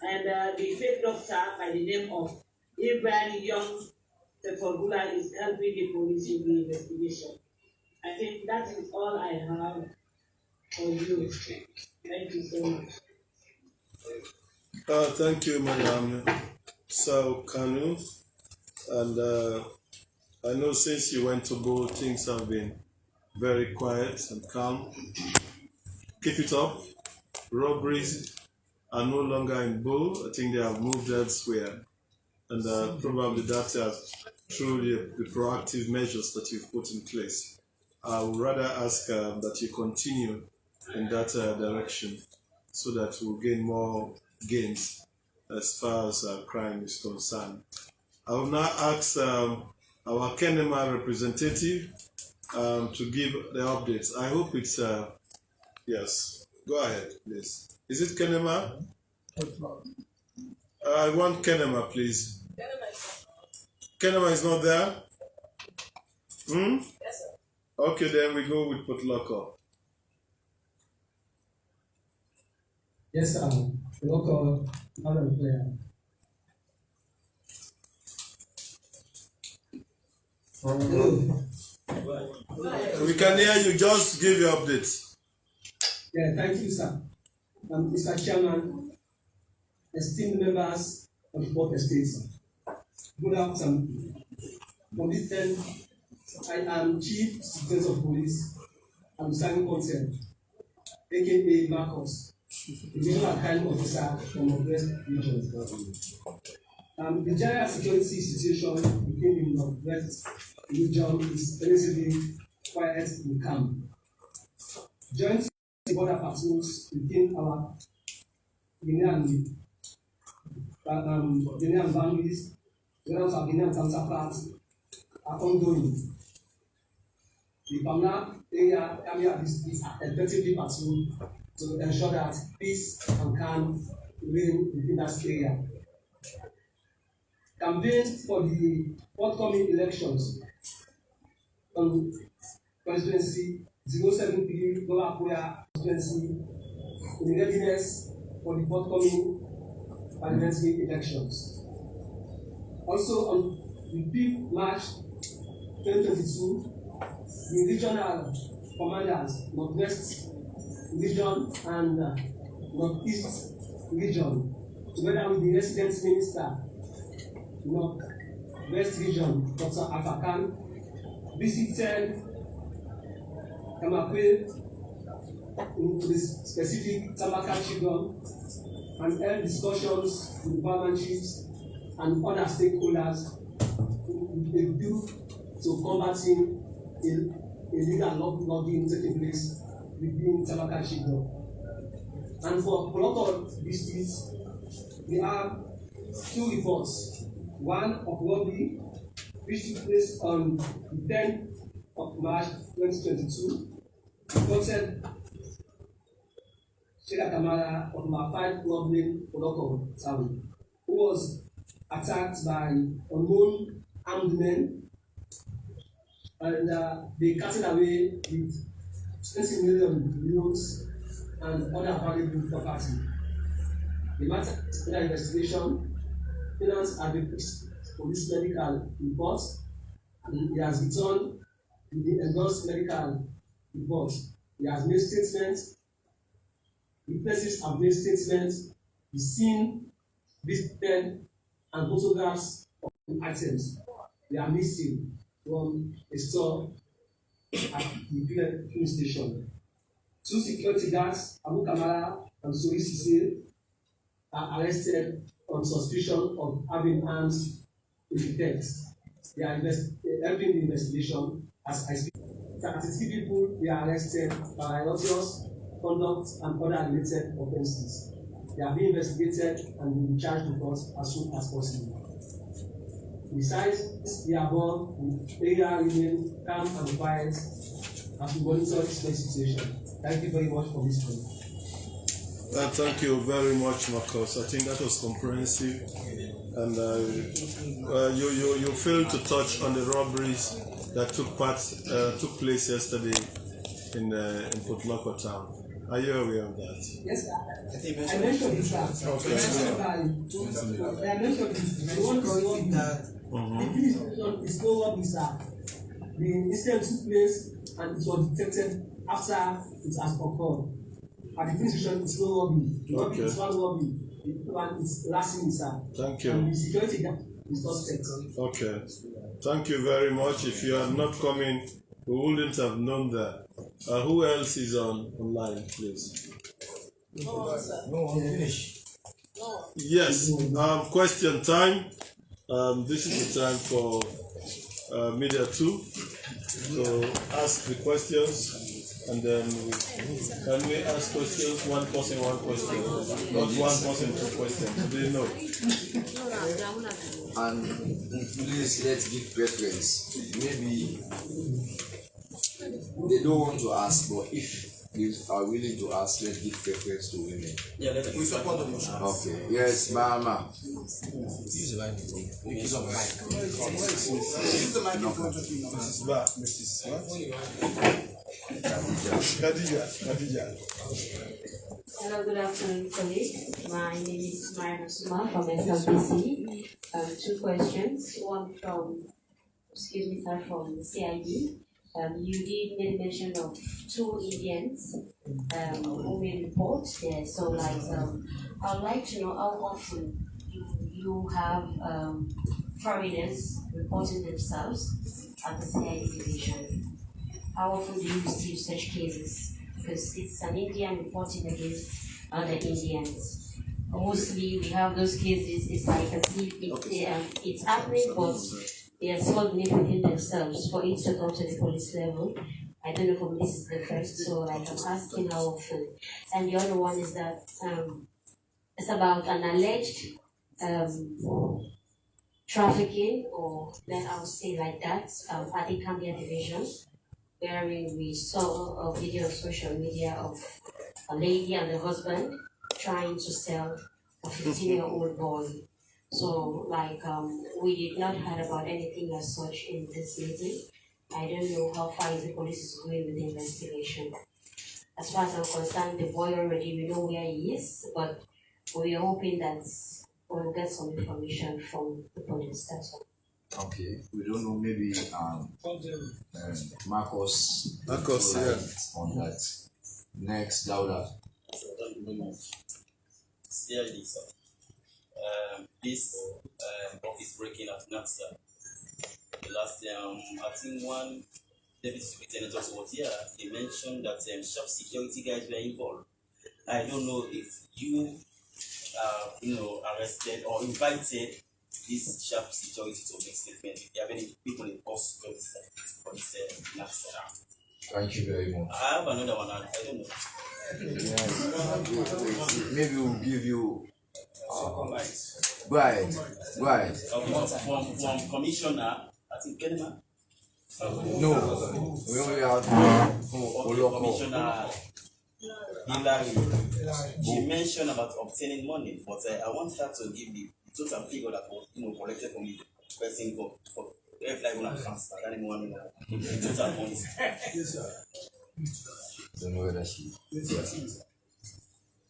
And the fake doctor by the name of Ibrahim Young Sovula is helping the police with the investigation. I think that is all I have for you. Thank you so much. Thank you, Madam Kanu. And I know since you went to Bo, things have been very quiet and calm. Keep it up. Robberies are no longer in Bo. I think they have moved elsewhere. And probably that's through the proactive measures that you've put in place. I would rather ask that you continue in that direction so that we'll gain more gains as far as crime is concerned. I will now ask our Kenema representative to give the updates. I hope it's, yes, go ahead, please. Is it Kenema? I want Kenema, please. Kenema is not there? Yes, sir. Okay, then we go with Potloko. Yes, sir. Local, Madam Player. We can hear you, just give your updates. Yeah, thank you, sir. Mr. Chairman, esteemed members of the Fourth Estate, good afternoon. From this end, I am Chief Citizens of Police, I'm Simon Consent, aka Marcus, the Regional Crime Officer from the West Region. The general security situation within the Northwest region is relatively quiet and calm. Joint border patrols within our Guinean boundaries together with our Guinean counterparts, are ongoing. The Bamla area is effectively pursued to ensure that peace and calm reign within that area. Campaigns for the forthcoming elections on constituency 073 Lower Akoya constituency in readiness for the forthcoming parliamentary elections. Also on the 5th March 2022, the regional commanders, Northwest Region and Northeast Region, together with the resident minister, Northwest Region, Dr. Afakan, visited Kamakwe into the specific Tabaka Children and held discussions with government chiefs and other stakeholders with a view to combating illegal logging taking place within Tabaka Children. And for a lot of districts, we have 2 reports. One of robbery, which took place on the 10th of March 2022, reported Sheikha Kamara of Mafai Robbery Protocol Town, who was attacked by unknown armed men, and they carted away with 20 million loans and other valuable property. The matter is under investigation. Finance at the police medical report, and he has returned with the endorsed medical report. He has made statements. The places have made statements. The scene visited and photographs of the items they are missing from a store at the fuel station. 2 security guards, Abu Kamara and Sori Sise, are arrested on suspicion of having arms in the text. They are helping the investigation as I speak. 33 people were arrested for riotous conduct and other related offences. They are being investigated and will be charged with us as soon as possible. Besides the above, the area remains calm and quiet as we monitor this situation. Thank you very much for this point. Thank you very much, Marcus. I think that was comprehensive, and you failed to touch on the robberies that took place yesterday in Potloko town. Are you aware of that? Yes, I mentioned this. Okay. I mentioned this. The one is no robbery, sir. The incident took place and it was detected after it has occurred. At the institution, it's no robbery. It's one robbery. And it's lasting, sir. Thank you. And the security guard is suspect. Okay. Thank you very much. If you had not come in, we wouldn't have known that. Who else is online, please? No, sir. No, finish. No. Yes. Question time. This is the time for media 2. So ask the questions. And then can we ask questions? One person, one question. Not one person, 2 questions. Do you know? And please let's give preference. Maybe they don't want to ask, but if they are willing to ask, let's give preference to women. Yeah, we support the motion. Okay. Yes, Mama. Use the mic. Use the microphone. Hello, good afternoon, colleagues. My name is Ambrose Sovula from SLBC. 2 questions. One from, from CID. You did make mention of 2 Indians who made report there. So, I'd like to know how often you have foreigners reporting themselves at the CID division. How often do you receive such cases? Because it's an Indian reporting against other Indians. Mostly we have those cases, it's like as if it's happening, but they are solving it within themselves for it to come to the police level. I don't know if this is the first, so I'm asking how often. And the other one is that it's about an alleged trafficking, or then I would say like that, at the Cambia division, wherein we saw a video on social media of a lady and the husband trying to sell a 15-year-old boy. So, like, we did not hear about anything as such in this meeting. I don't know how far the police is going with the investigation. As far as I'm concerned, the boy already, we know where he is, but we are hoping that we'll get some information from the police. That's all. Okay, we don't know, maybe Marcos, on that. Next, Dauda. Thank you very much. Sincerely, sir. This office breaking at NAFSA. The last, I think one deputy superintendent also was here. He mentioned that sharp security guys were involved. I don't know if you, arrested or invited this sharp security to make statement. If you have any people in post for this NAFSA. Thank you very much. I have another one. I don't know. Maybe we'll give you. Right. From Commissioner, I think Kenema. No, we only have Commissioner Hillary. She mentioned about obtaining money, but I want her to give the total figure that was collected from the person for every one transfer. Anyone total money. Yes, sir. Don't know whether she.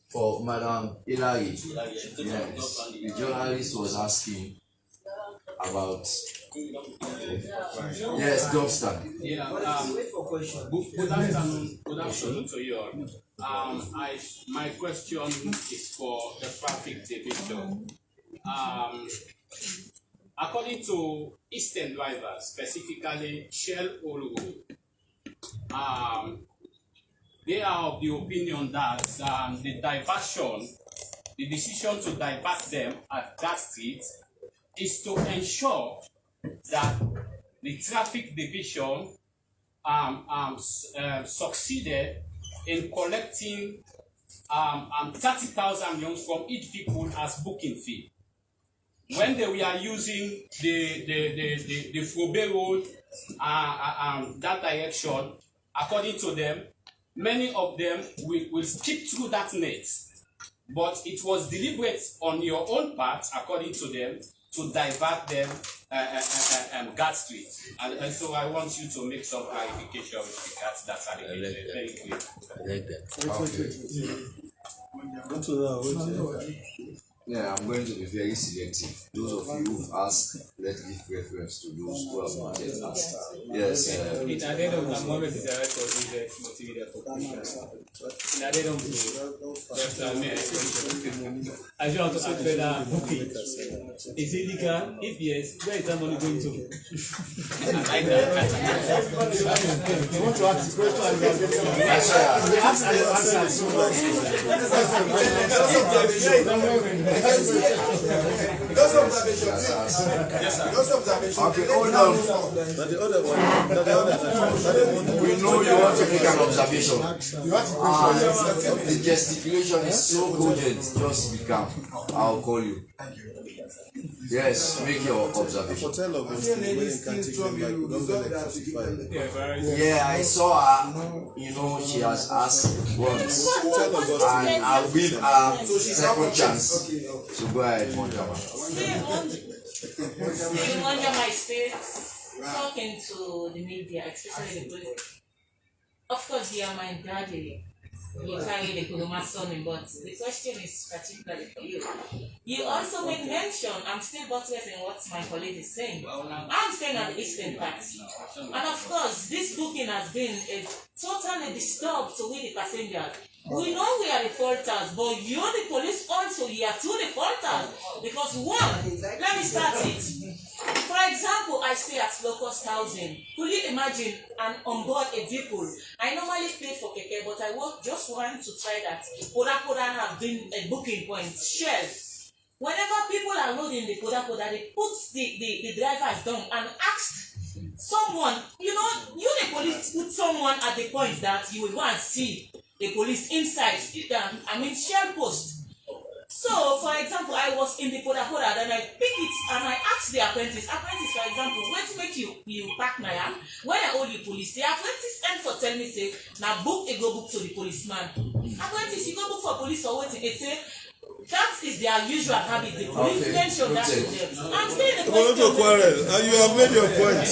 For Madam Hillary, yes, the journalist was asking about. Yes, Dobstan. Yeah, good afternoon to you all. My question is for the traffic division. According to Eastern drivers, specifically Shell Olu, they are of the opinion that the decision to divert them at that street is to ensure that the traffic division succeeded in collecting 30,000 yuan from each people as booking fee. When they were using the Frobe Road that direction, according to them, many of them will skip through that net. But it was deliberate on your own part, according to them, to divert them Guard Street. And so I want you to make some clarification with regards to that allegation. Very clear. I like that. Yeah, I'm going to be very selective. Those of you who've asked, let's give preference to those who have not yet asked. Yes. I just want to ask whether booking is it legal? If yes, where is that money going to? You want to ask the question? Okay, hold on. We know you want to make an observation. The gesticulation is so cogent. Just be calm. I'll call you. Yes, make your observation. Yeah, I saw her. She has asked once, and I'll give her second chance. So go ahead, Monjama. Monjama is still talking to the media, especially the police. Of course, they are my daddy. You carry the Kuruma son, but the question is particularly for you. You also made mention, I'm still buttressing what my colleague is saying. I'm staying at the Eastern part. And of course, this booking has been totally disturbed to we the passengers. We know we are the faulters, but you, the police, also, you are two the faulters. Because one, let me start it. For example, I stay at Locust Housing. Could you imagine on board a vehicle? I normally pay for keke, but I just want to try that. Poda have been a booking point. Shell. Whenever people are loading the Poda, they put the drivers down and ask someone, you the police put someone at the point that you will go and see the police inside, Shell post. So, for example, I was in the Poda then I pick it and I ask the apprentice, for example, where to make you pack my hand? When I hold the police, the apprentice end for telling me, say, now book to the policeman. Apprentice, you go book for police or waiting, they say, that is their usual habit. The police mention that to them. I'm saying the question. And you have made your point.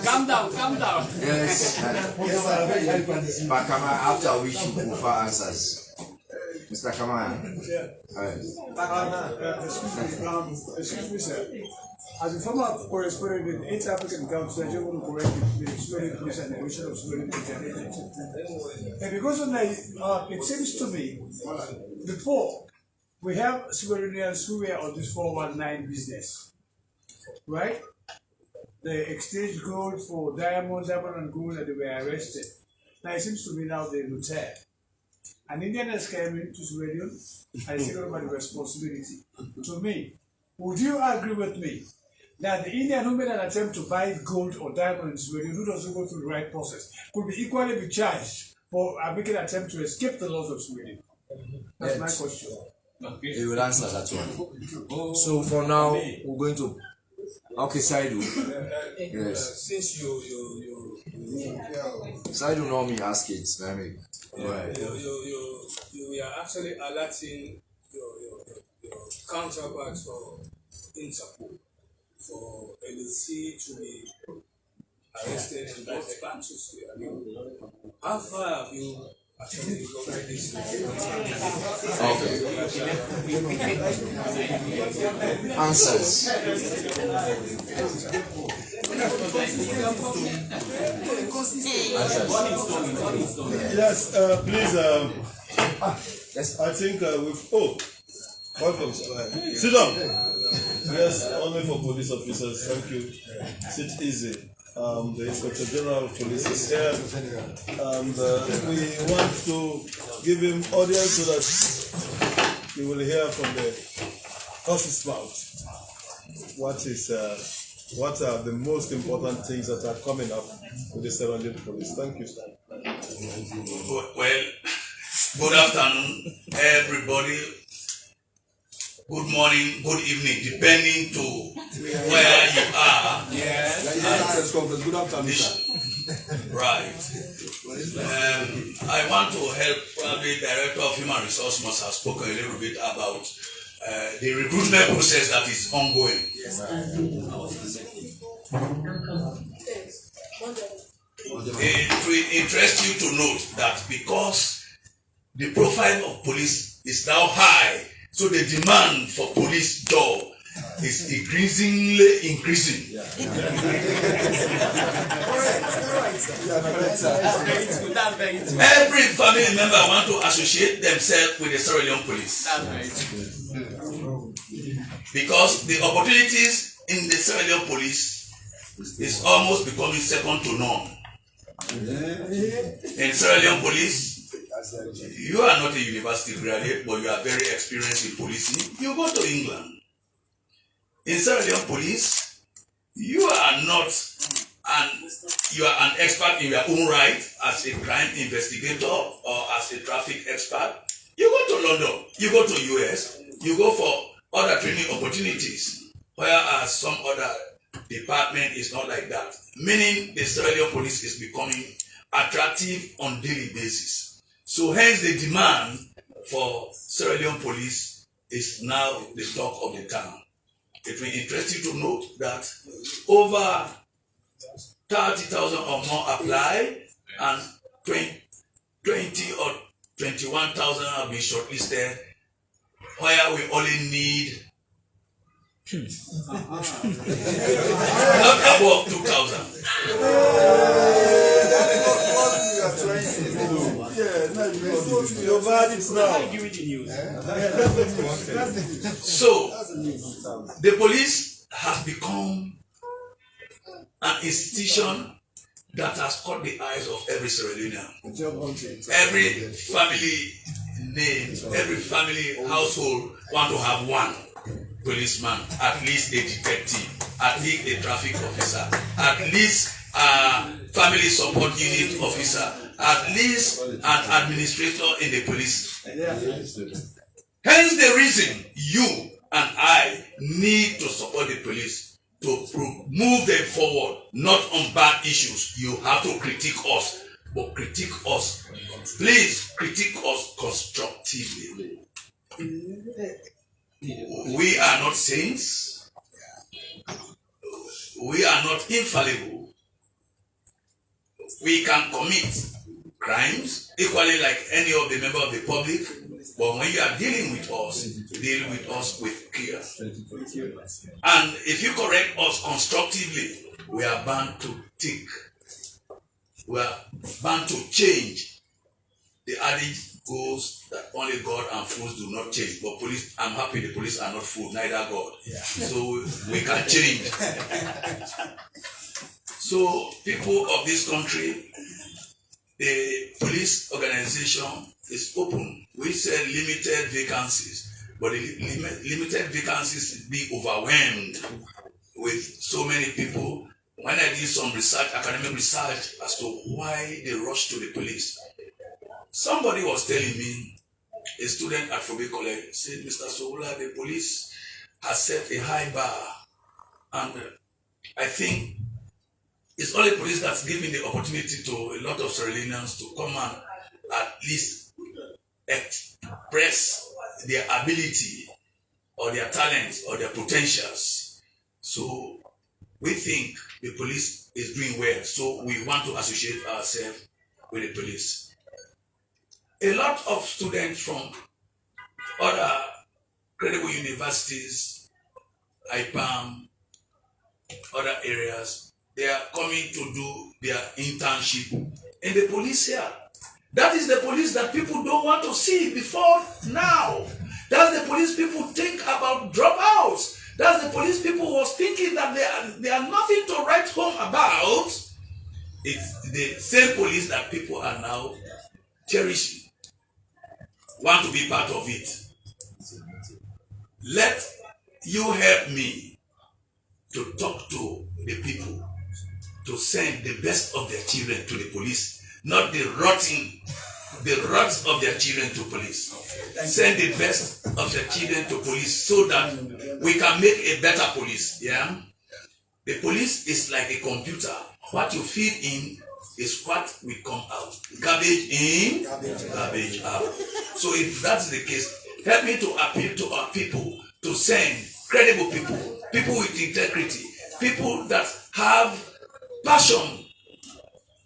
Calm down. Yes. But Kama, after which you prefer answers. Mr. Kama. Excuse me, sir. As a former correspondent in 8 African countries, I just want to correct the Sumerian police and the ocean of Sumerian police. And because of that, it seems to me, before, we have Sumerians who were on this 419 business, right? They exchanged gold for diamond and gold, and they were arrested. Now it seems to me now they retired. An Indian has come into Sumerian and taken over the responsibility. To me, would you agree with me that the Indian who made an attempt to buy gold or diamond in Sweden, who doesn't go through the right process, could be equally be charged for making an attempt to escape the laws of Sweden? That's my question. He will answer that one. So for now, we're going to. Okay, Saidu. Yes. Since you Saidu normally ask it. Right. You are actually alerting your counterparts for Interpol for LC to be arrested and brought back to Sweden. How far have you actually looked at this? Okay. Answers. Yes, please. Yes, I think we've. Welcome. Sit down. Yes, only for police officers. Thank you. Sit easy. The Inspector General of Police is here, and we want to give him audience so that he will hear from the horse's mouth what are the most important things that are coming up with the surrounding police. Thank you, sir. Well, good afternoon, everybody. Good morning, good evening, depending to where you are. Yes. Good afternoon, sir. Right. I want to help. Probably Director of Human Resource must have spoken a little bit about the recruitment process that is ongoing. Yes. It will interest you to note that because the profile of police is now high, so the demand for police job is increasingly increasing. Every family member want to associate themselves with the Sierra Leone police. Because the opportunities in the Sierra Leone police is almost becoming second to none. In Sierra Leone police, you are not a university graduate, but you are very experienced in policing. You go to England. In Sierra Leone police, you are an expert in your own right as a crime investigator or as a traffic expert. You go to London, you go to US, you go for other training opportunities, whereas some other department is not like that. Meaning the Sierra Leone police is becoming attractive on daily basis. So hence the demand for Sierra Leone police is now the talk of the town. It will interest you to note that over 30,000 or more apply and 20 or 21,000 have been shortlisted, where we only need not above 2,000. So, the police has become an institution that has caught the eyes of every Sierra Leonean. Every family name, every family household want to have one policeman, at least a detective, at least a traffic officer, at least a family support unit officer, at least an administrator in the police. Hence the reason you and I need to support the police to move them forward, not on bad issues. You have to critique us, but critique us. Please critique us constructively. We are not saints. We are not infallible. We can commit crimes equally like any of the members of the public, but when you are dealing with us, deal with us with care. And if you correct us constructively, we are bound to think. We are bound to change. The adage goes that only God and fools do not change. But police, I'm happy the police are not fools, neither God. So we can change. So people of this country, the police organization is open. We said limited vacancies, but the limited vacancies be overwhelmed with so many people. When I did some research, academic research as to why they rush to the police, somebody was telling me, a student at Provincial College said, Mr. Sovula, the police has set a high bar, and I think it's only police that's giving the opportunity to a lot of Sierra Leoneans to come and at least express their ability or their talents or their potentials. So we think the police is doing well, so we want to associate ourselves with the police. A lot of students from other credible universities, IPAM, other areas, they are coming to do their internship in the police here. That is the police that people don't want to see before now. That's the police people think about dropouts. That's the police people was thinking that they are nothing to write home about. It's the same police that people are now cherishing, want to be part of it. Let you help me to talk to the people, to send the best of their children to the police, not the rot of their children to police. Send the best of their children to police so that we can make a better police. Yeah, the police is like a computer. What you feed in is what will come out. Garbage in, garbage out. So if that's the case, help me to appeal to our people to send credible people, people with integrity, people that have passion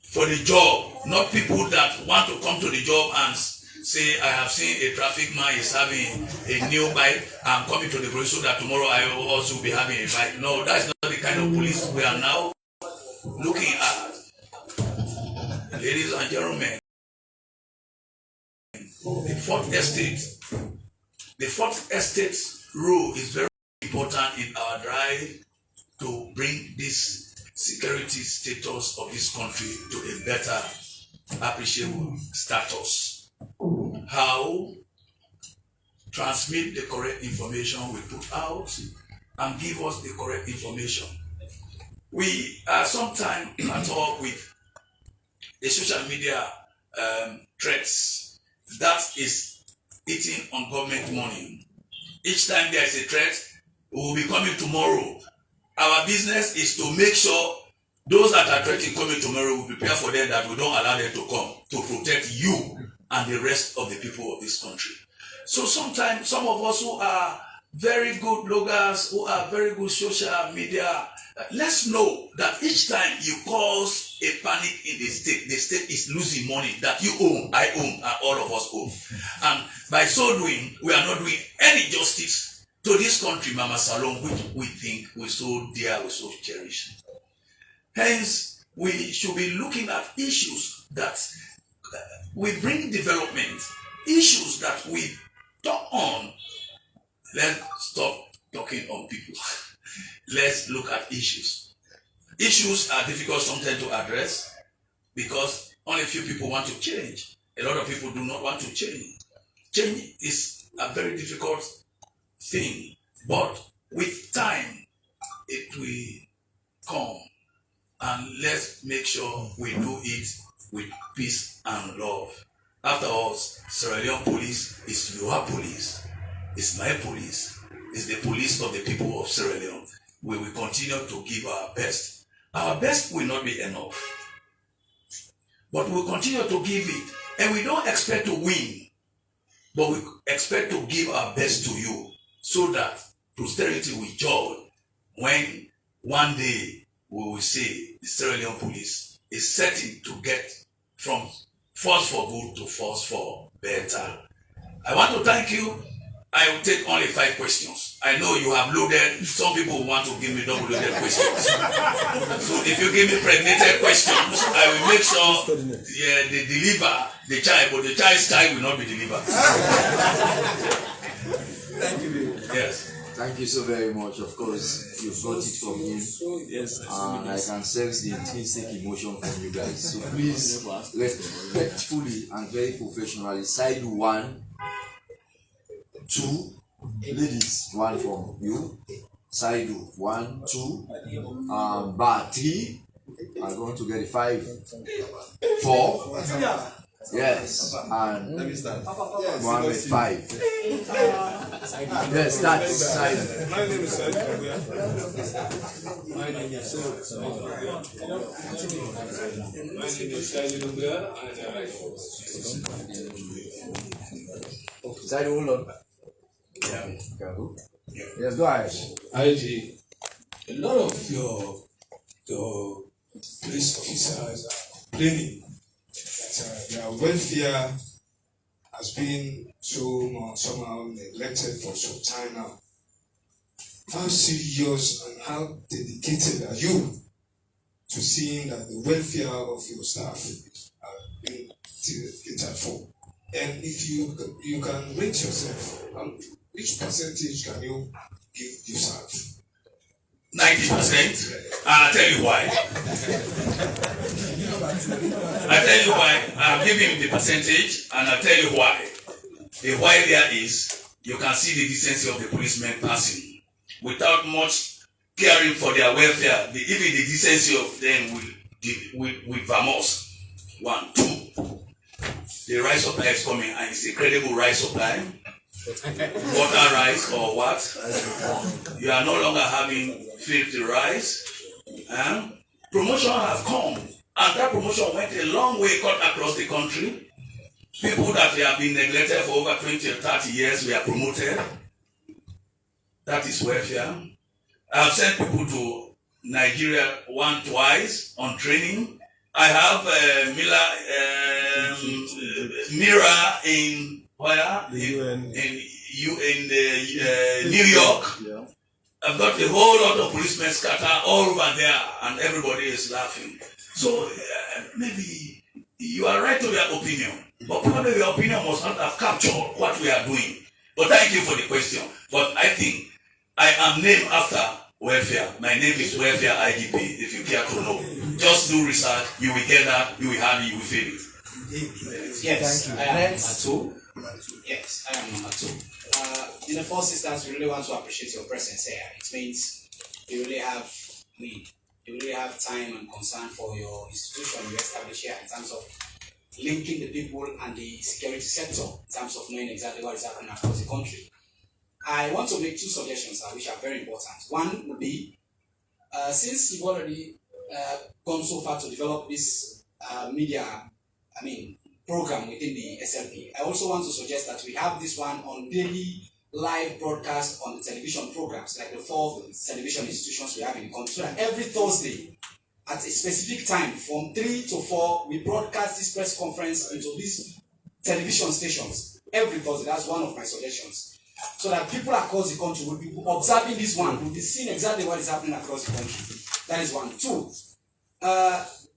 for the job, not people that want to come to the job and say, I have seen a traffic man is having a new bike, I'm coming to the police so that tomorrow I will also be having a bike. No, that's not the kind of police we are now looking at. Ladies and gentlemen, the fourth estate role is very important in our drive to bring this security status of this country to a better, appreciable status. How? Transmit the correct information we put out and give us the correct information. We are sometimes at all with the social media threats that is eating on government money. Each time there is a threat, we will be coming tomorrow. Our business is to make sure those that are threatening coming tomorrow will prepare for them, that we don't allow them to come, to protect you and the rest of the people of this country. So sometimes some of us who are very good bloggers, who are very good social media, let's know that each time you cause a panic in the state is losing money that you own, I own, and all of us own. And by so doing, we are not doing any justice to this country, Mama Salon, which we think we so dear, we so cherish. Hence, we should be looking at issues that we bring development, issues that we talk on. Let's stop talking on people. Let's look at issues. Issues are difficult sometimes to address because only a few people want to change. A lot of people do not want to change. Change is a very difficult thing, but with time it will come. And let's make sure we do it with peace and love. After all, Sierra Leone police is your police, it's my police, it's the police of the people of Sierra Leone. We will continue to give our best. Our best will not be enough, but we'll continue to give it. And we don't expect to win, but we expect to give our best to you so that posterity will judge when one day we will say the Sierra Leone police is setting to get from force for good to force for better. I want to thank you. I will take only 5 questions. I know you have loaded. Some people want to give me double loaded questions. So if you give me pregnated questions, I will make sure they deliver the child, but the child's child will not be delivered. Thank you. Yes. Thank you so very much. Of course, you got it from him. Yes. And I can sense the intrinsic emotion from you guys. So please, respectfully and very professionally, side 1, 2, ladies, 1 from you. Side 1, 2, bar 3. I'm going to get it 5, 4. Yes, and 1 with 5. Yes, that's side. My name is Said. My name is Said Lubia, and I write for Side, hold on. Yeah. Yes, go ahead. IG, a lot of your police officers are complaining that their welfare has been somehow neglected for some time now. How serious and how dedicated are you to seeing that the welfare of your staff are being catered for? And if you can rate yourself, which percentage can you give yourself? 90%. I'll tell you why. I'll tell you why. I'll give him the percentage and I'll tell you why. The why there is, you can see the decency of the policemen passing without much caring for their welfare. Even the decency of them will vamos. 1, 2. The rice supply is coming and it's a credible rice supply. Water rice or what? You are no longer having filthy rice. Promotion have come, and that promotion went a long way cut across the country. People that have been neglected for over 20 or 30 years were promoted. That is welfare. I have sent people to Nigeria 1 twice on training. I have Mira in where? In New York. Yeah. I've got a whole lot of policemen scattered all over there, and everybody is laughing. So maybe you are right to your opinion, but probably your opinion must not have captured what we are doing. But thank you for the question. But I think I am named after welfare. My name is Welfare IGP, if you care to know. Just do research, you will get that, you will have it, you will feel it. Yes, I am number 2. Yes, I am number 2. In the first instance, we really want to appreciate your presence here. It means you really have time and concern for your institution you establish here in terms of linking the people and the security sector in terms of knowing exactly what is happening across the country. I want to make 2 suggestions which are very important. One would be, since you've already gone so far to develop this program within the SLP, I also want to suggest that we have this one on daily live broadcast on the television programs, like the 4 television institutions we have in the country. So every Thursday at a specific time from 3 to 4, we broadcast this press conference into these television stations every Thursday. That's one of my suggestions. So that people across the country will be observing this one, will be seeing exactly what is happening across the country. That is 1. 2,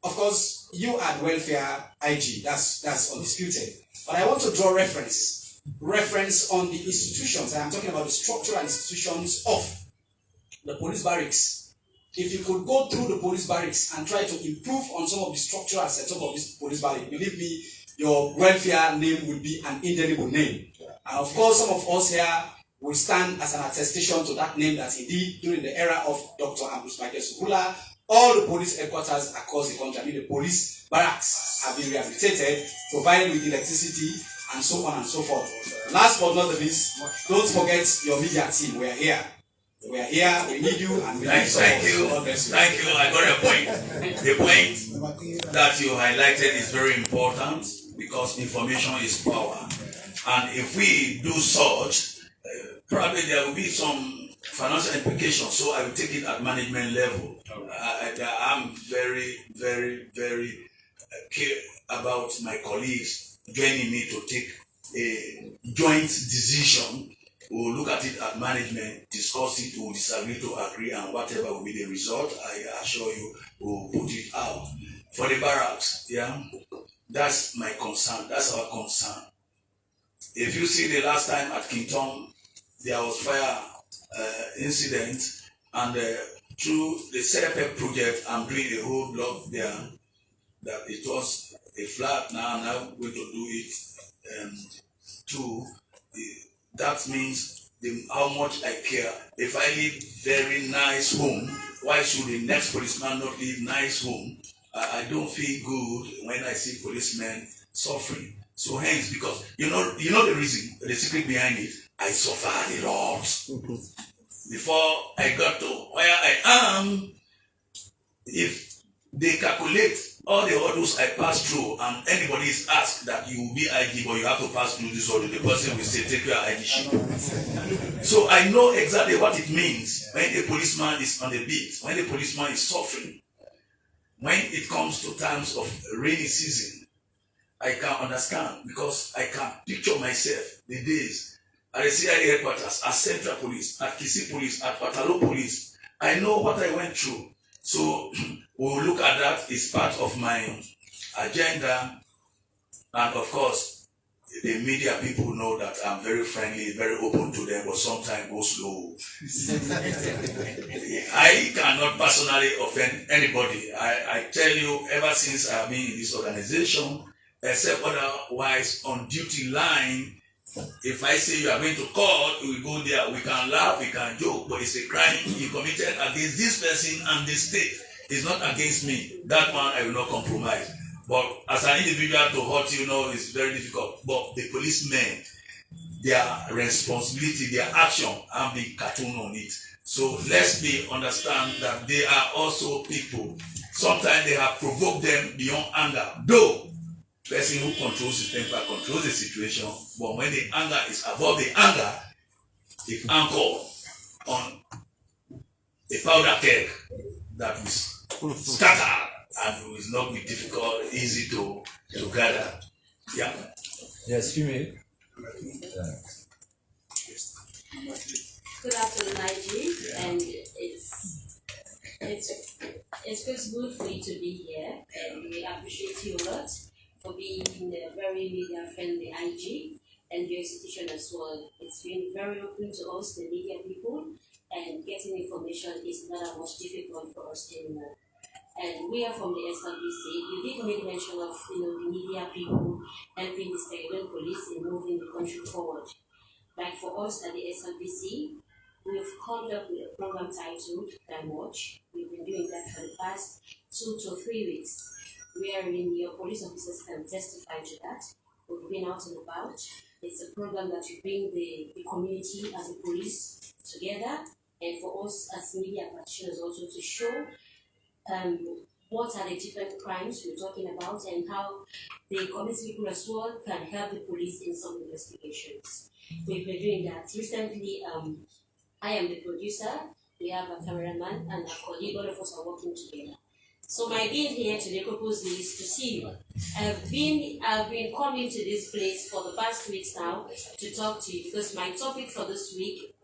of course, you at Welfare IG, that's undisputed. But I want to draw reference on the institutions. I am talking about the structural institutions of the police barracks. If you could go through the police barracks and try to improve on some of the structural setup of this police barrack, believe me, your welfare name will be an indelible name. And of course, some of us here will stand as an attestation to that name that indeed, during the era of Dr. Ambrose Sovula, all the police headquarters across the country, I mean the police barracks, have been rehabilitated, provided with electricity, and so on and so forth. Last but not the least, don't forget your media team. We are here. We are here. We need you, and we need support. Thank you. God bless you. Thank you. I got a point. The point that you highlighted is very important because information is power. And if we do such, probably there will be some financial implications. So I will take it at management level. I'm very, very, very care about my colleagues joining me to take a joint decision. We'll look at it at management, discuss it, we'll disagree to agree, and whatever will be the result, I assure you, we'll put it out. For the barracks, yeah, that's my concern, that's our concern. If you see the last time at Kington, there was fire incident, and through the setup project, I'm doing a whole block there, that it was a flat, now I'm now going to do it too. That means how much I care. If I live very nice home, why should the next policeman not live nice home? I don't feel good when I see policemen suffering. So hence, because you know the reason, the secret behind it, I suffered a lot. Before I got to where I am, if they calculate all the hurdles I pass through, and anybody is asked that you will be IG, but you have to pass through this hurdle, the person will say, take your IG sheet. So I know exactly what it means when a policeman is on the beat, when a policeman is suffering. When it comes to times of rainy season, I can understand because I can picture myself the days at the CIA headquarters, at Central Police, at Kisi Police, at Patalo Police. I know what I went through. So we'll look at that as part of my agenda. And of course, the media people know that I'm very friendly, very open to them, but sometimes go slow. I cannot personally offend anybody. I tell you, ever since I've been in this organization, except otherwise on duty line, if I say you are going to court, we go there, we can laugh, we can joke, but it's a crime you committed against this person and the state. It's not against me. That one I will not compromise. But as an individual to hurt you know is very difficult. But the policemen, their responsibility, their action, I'm being cartoon on it. So let's understand that they are also people. Sometimes they have provoked them beyond anger. Though person who controls the temper controls the situation, but when the anger is above the anger, if anchor on a powder keg that is scattered and will not be difficult, easy to gather. Yeah. Yes, female. Good afternoon, IG, and it feels good for you to be here, and we appreciate you a lot for being a very media-friendly IG and your institution as well. It's been very open to us, the media people, and getting information is not that much difficult for us anymore. And we are from the SWC. You did make mention of the media people helping the state police in moving the country forward. Like for us at the SWC, we've come up with a program titled Can Watch. We've been doing that for the past 2 to 3 weeks, wherein your police officers can testify to that. We've been out and about. It's a program that will bring the community as a police together, and for us as media practitioners also to show what are the different crimes we're talking about and how the community people as well can help the police in some investigations. We've been doing that. Recently, I am the producer, we have a cameraman and a colleague, all of us are working together. So my being here today purposely is to see you. I've been coming to this place for the past weeks now to talk to you because my topic for this week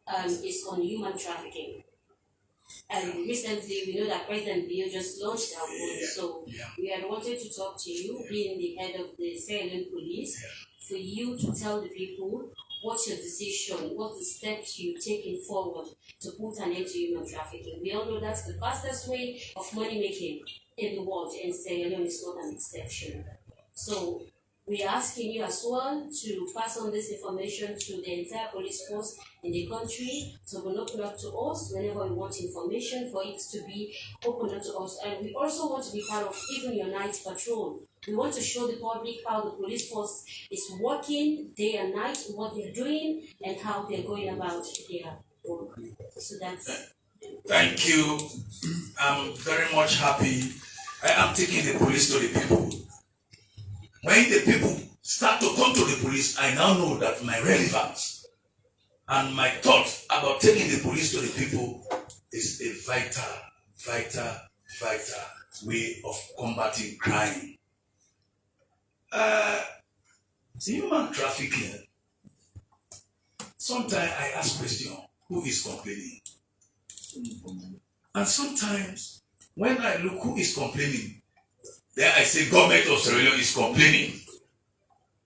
is on human trafficking. And recently, we know that President Bill just launched our book, so we had wanted to talk to you, being the head of the Sierra Leone Police, for you to tell the people what's your decision, what the steps you're taking forward to put an end to human trafficking. We all know that's the fastest way of money making in the world, and Sierra Leone is not an exception. So We are asking you as well to pass on this information to the entire police force in the country, so will open up to us whenever we want information for it to be opened up to us. And we also want to be part of even your night patrol. We want to show the public how the police force is working day and night, what they're doing, and how they're going about their work. So that's. Thank you. I'm very much happy. I am taking the police to the people. When the people start to come to the police, I now know that my relevance and my thought about taking the police to the people is a vital way of combating crime. Human trafficking. Sometimes I ask question, who is complaining? And sometimes when I look who is complaining, then I say government of Sierra Leone is complaining,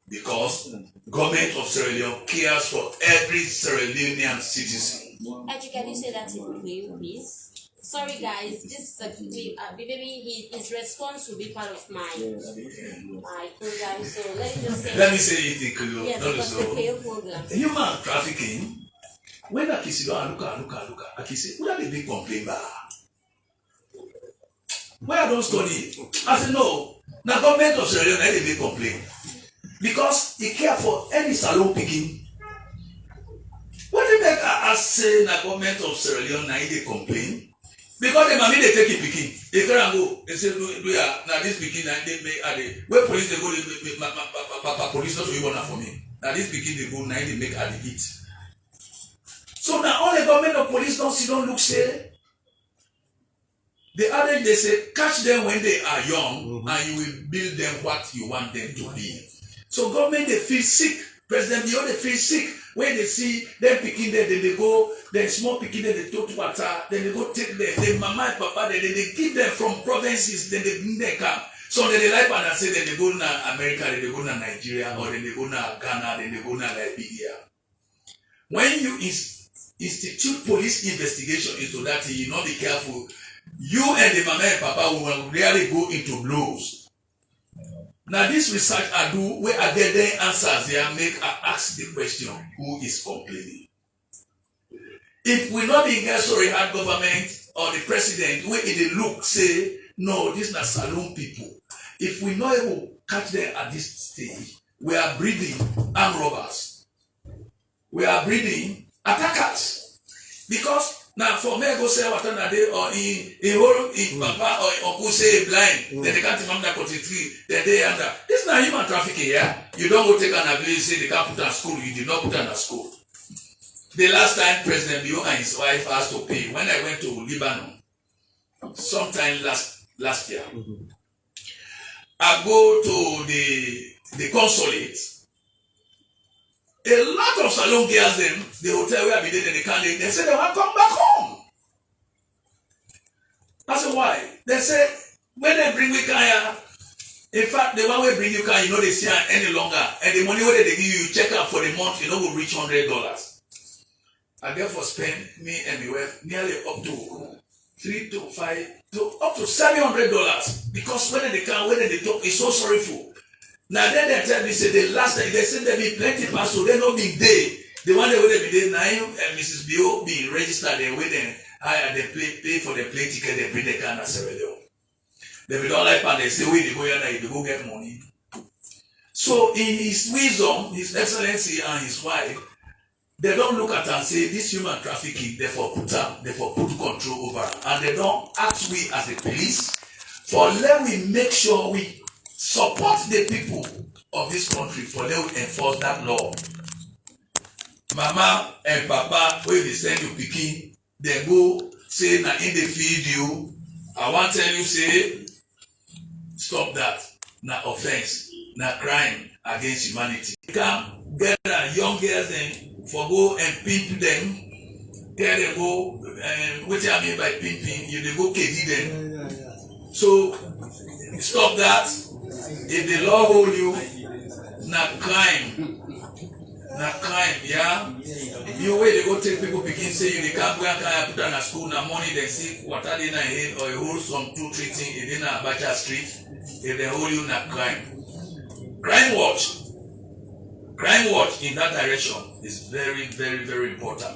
because government of Sierra Leone cares for every Sierra Leonean citizen. Actually, can you say that in Creole, please? Sorry, guys. This is maybe his response will be part of my program. So let me say it in Creole. Yes, because the Creole program. Human trafficking. When I see look, I can say, who are the big complaint bar? Why I don't study? I said no. Now government of Sierra Leone they big complaint, because he care for any salon picking. What do you make I say na government of Sierra Leone na they complain? Because the mommy they take it picking, they can go. They say we are now this picking and they make where police they go. Police not to even for me. Now this picking they go now they make at the eat. So now all the government of police don't look say. The adage they say, catch them when they are young, and you will build them what you want them to be. So government they feel sick, President Leone they feel sick when they see them picking them, then they go, then small picking them, they talk to water, then they go take them, then mama and papa, then they give them from provinces, then they bring them come. So then they like and say, then they go to America, then they go to Nigeria, or then they go to Ghana, then they go to Liberia. When you institute police investigation into that, you not be careful. You and the mama and papa will really go into blows. Now this research I do, where I get the answers, they ask the question, who is complaining? If we not be sorry hard government or the president, where in the look say, no, this is not saloon people. If we not able to catch them at this stage, we are breeding armed robbers. We are breeding attackers. Because now for me go say what na day or in papa or uncle say blind, then they can't remember that 43, then they under. This is not human trafficking, yeah. You don't go take an village, say they can't put on school, you did not put on a school. The last time President Leone and his wife asked to pay, when I went to Lebanon, sometime last year, I go to the consulate. A lot of salon girls, them, the hotel where I be there, they can't, they say they want to come back home. I said, why? They say, when they bring you kaya, in fact, the one way bring you kaya, you know they see any longer. And the money where they give you, check out for the month, you know, will reach $100. I therefore spend, me and my wife, nearly up to $3 to $5 to up to $700. Because when they come, when they talk, it's so sorrowful. Now then they tell me, say the last time they said there be plenty pastor, they not be there. The one that would be there now and Mrs. B.O. being registered, they wait and hire, they pay for the plane ticket, they bring the car to Sierra Leone. They be don't like and they say, wait, they go here, they go get money. So in his wisdom, His Excellency and his wife, they don't look at and say this human trafficking, therefore put control over, and they don't ask we as the police for let we make sure we support the people of this country for them to enforce that law. Mama and papa, when they send you picking, they go say na in the feed you. I want to tell you, say, stop that. Na offense, na crime against humanity. Come get young girls and for go and pimp them. Tell them go, what do I mean by pimping? You they go KD them. So stop that. If the law hold you, na crime, yeah. You way they go take people begin say you they can't go and put on a school na money they see what are they na head or you hold some 2-3 things in a Abacha street. If they hold you na crime. Crime watch. Crime watch in that direction is very, very, very important.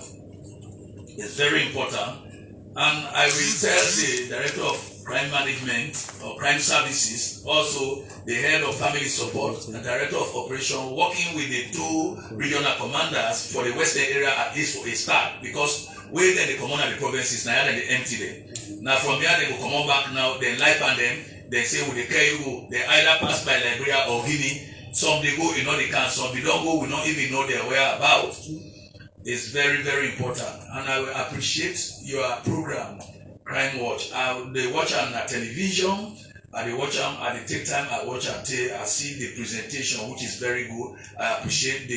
It's very important. And I will tell the director of crime management or crime services, also the head of family support and director of operation, working with the two regional commanders for the western area at least for a start, because where then they come on at the provinces, now they empty them. Now from there they will come on back now, then life and them, they say with the carry they either pass by Liberia or Guinea. Some they go, they can, some they don't go, we don't even know their whereabouts. It's very, very important. And I will appreciate your program, Crime Watch. They watch on the television, and they watch them, and they take time, I watch and I see the presentation, which is very good. I appreciate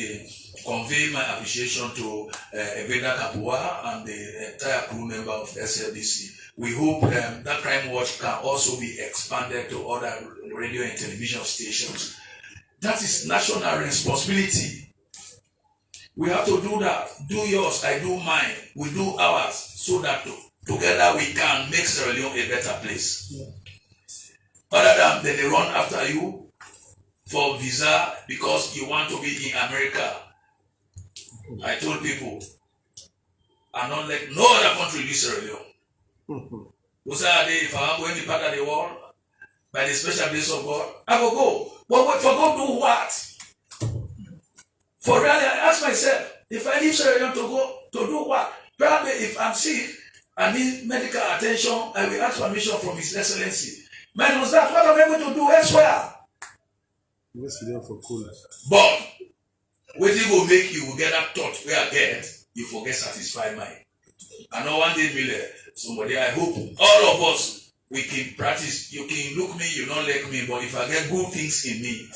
convey my appreciation to Ebeda Kapua and the entire crew member of SLDC. We hope that Crime Watch can also be expanded to other radio and television stations. That is national responsibility. We have to do that. Do yours, I do mine. We do ours, so that together we can make Sierra Leone a better place. Yeah. Other than they run after you for visa because you want to be in America. I told people, I'm not like no other country in Sierra Leone. If I am going to part of the world, by the special grace of God, I will go. But wait, for God do what? For really, I ask myself, if I leave Sierra Leone to go, to do what? Probably if I'm sick, I need medical attention, I will ask permission from His Excellency. Man, was that what am I going to do elsewhere? For coolness. But what it will make you get that thought where I get, you forget satisfied mind. I know one day, somebody, I hope all of us, we can practice. You can look me, you don't like me, but if I get good things in me,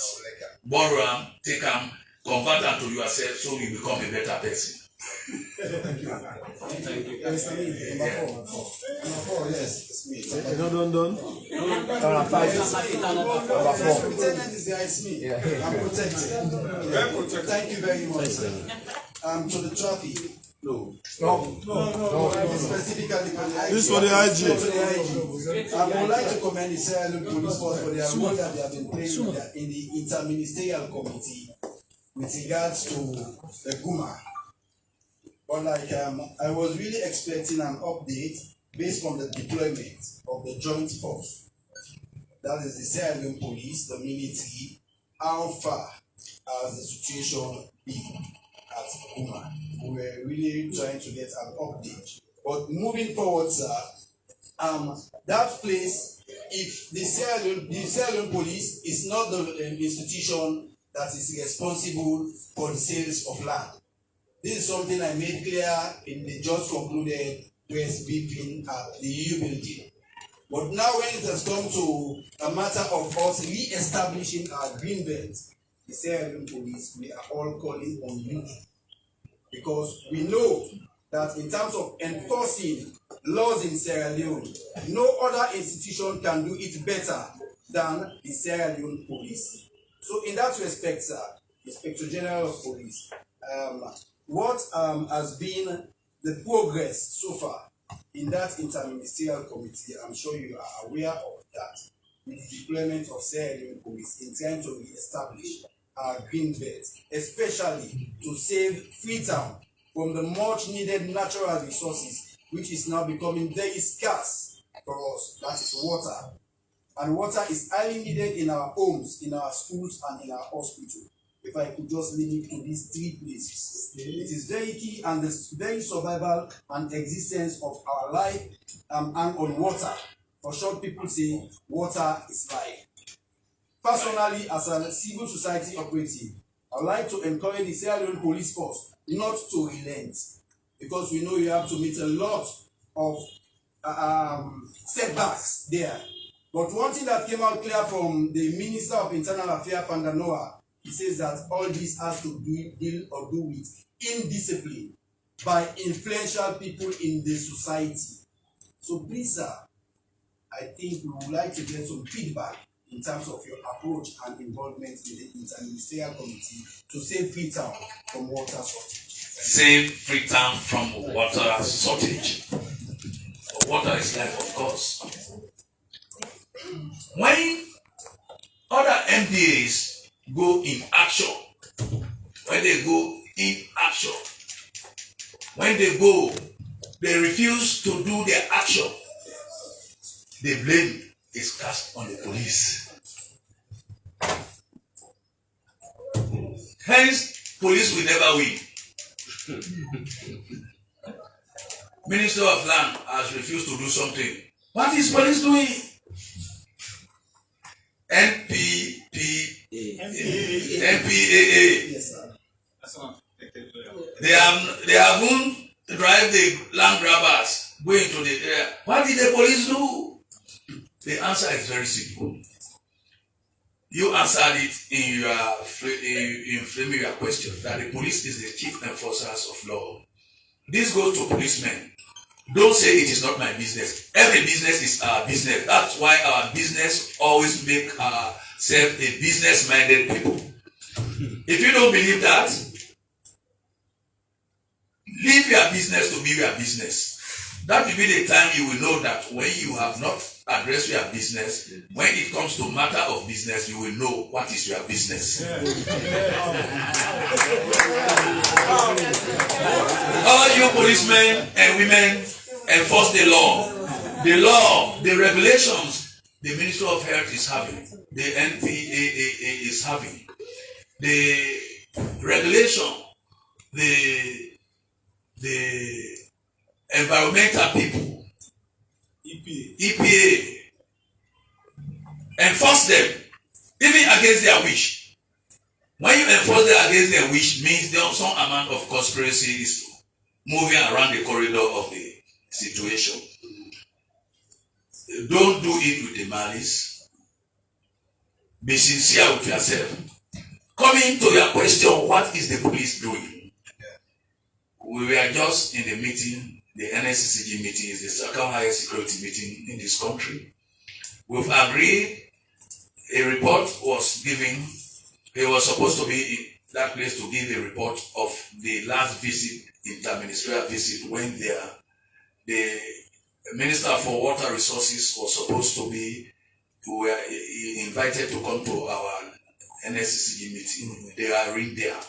borrow them, take them, convert them to yourself so you become a better person. Thank you. Thank you. Number four, yes, it's me. You're not done? Number 5. Number 4. Lieutenant is there, it's me. I'm protected. Very protected. Thank you very much. To the traffic. No. Specifically for the IG. This for the IG. For the IG. I would like to commend the Sierra Leone Police Force for their role that they have been playing in the interministerial committee with regards to the Guma. But I was really expecting an update based on the deployment of the joint force. That is the Sierra Leone Police, the military. How far has the situation been at Guma? We were really trying to get an update. But moving forward, sir, that place, if the Sierra Leone Police is not the institution that is responsible for the sales of land. This is something I made clear in the just concluded press briefing at the EU building. But now when it has come to a matter of us re-establishing our green belt, the Sierra Leone Police, we are all calling on you. Because we know that in terms of enforcing laws in Sierra Leone, no other institution can do it better than the Sierra Leone Police. So in that respect, sir, Inspector General of Police, what has been the progress so far in that interministerial committee? I'm sure you are aware of that, with the deployment of Sierra Leone Police in trying to re-establish our green belt, especially to save Freetown from the much needed natural resources, which is now becoming very scarce for us. That is water. And water is highly needed in our homes, in our schools, and in our hospital. If I could just limit to these 3 places. It is very key and the very survival and existence of our life and on water. For short, people say water is life. Personally, as a civil society operative, I would like to encourage the Sierra Leone Police Force not to relent, because we know you have to meet a lot of setbacks there. But one thing that came out clear from the Minister of Internal Affairs, Pandanoa, he says that all this has to deal with indiscipline by influential people in the society. So please, sir, I think we would like to get some feedback in terms of your approach and involvement in the interministerial committee to save Freetown from water shortage. Save Freetown from water shortage. Water is life, of course. When other MDAs go in action, when they go in action, when they go, they refuse to do their action, the blame is cast on the police. Hence, police will never win. Minister of Land has refused to do something. What is police doing? NPAA. Yes, sir. They haven't drive the land grabbers going to the area. What did the police do? The answer is very simple. You answered it in your framing your question that the police is the chief enforcers of law. This goes to policemen. Don't say it is not my business. Every business is our business. That's why our business always make ourselves a business-minded people. If you don't believe that, leave your business to be your business. That will be the time you will know that when you have not addressed your business, when it comes to matter of business, you will know what is your business. All you policemen and women enforce the law. The law, the regulations, the Ministry of Health is having, the NPAA is having, the regulation, the environmental people, EPA, enforce them, even against their wish. When you enforce them against their wish, means there is some amount of conspiracy is moving around the corridor of the situation. Don't do it with the malice. Be sincere with yourself. Coming to your question, what is the police doing? We were just in the meeting, the NSCCG meeting is the second highest security meeting in this country. We've agreed, a report was given. He was supposed to be in that place to give a report of the last visit, interministerial visit, when the Minister for Water Resources was supposed to be, we were invited to come to our NSCCG meeting. They are in there.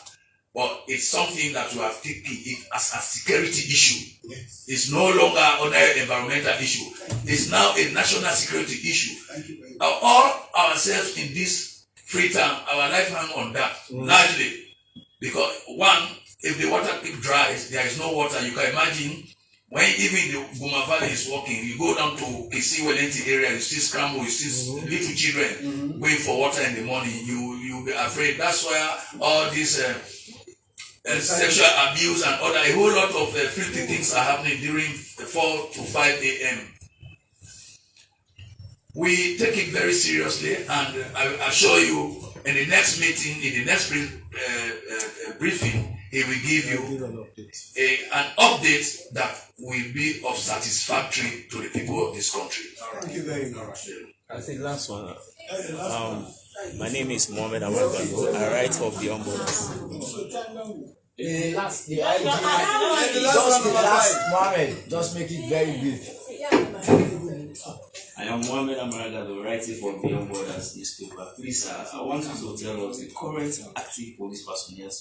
But it's something that we have taken it as a security issue. Yes. It's no longer an environmental issue. It's now a national security issue. All ourselves in this free time, our life hang on that, largely. Because one, if the water keep dries, there is no water. You can imagine when even the Guma Valley is walking, you go down to Kisi Welenti area, you see scramble, you see little children going for water in the morning. You be afraid. That's why all these sexual abuse and other, a whole lot of filthy things are happening during 4 to 5 a.m. We take it very seriously, and I assure you, in the next meeting, in the next briefing, he will give you an update that will be of satisfactory to the people of this country. Thank you very much. I think last one. My name is Mohammed Awagago. I write for Beyond Borders. The last Mohammed, just make it very brief. I am Mohammed Awagago, writing for Beyond Borders newspaper. Please, I want you to tell us the current active police personnel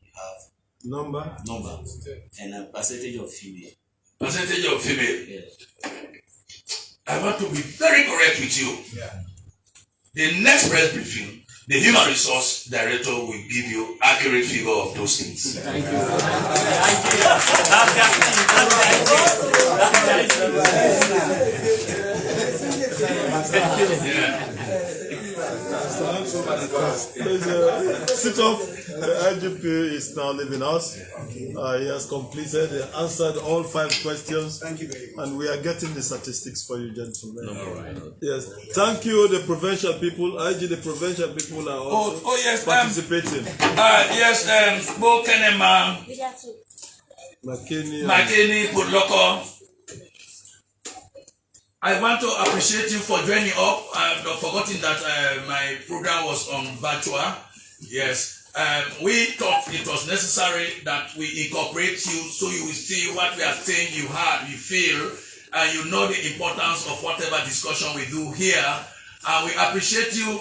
you have. Number, and percentage of female. Percentage of female. Yes. I want to be very correct with you. Yeah. The next press briefing, the human resource director will give you accurate figure of those things. Thank you. Sit up. The IGP is now leaving us. He has completed and answered all 5 questions. Thank you very much. And we are getting the statistics for you, gentlemen. All right. Yes. Thank you, the provincial people. IG, the provincial people are also yes, participating. Bo Kenema, McKinney, Pudloko. I want to appreciate you for joining up. I've not forgotten that my program was on virtual. Yes. We thought it was necessary that we incorporate you so you will see what we are saying, you heard, you feel, and you know the importance of whatever discussion we do here. And we appreciate you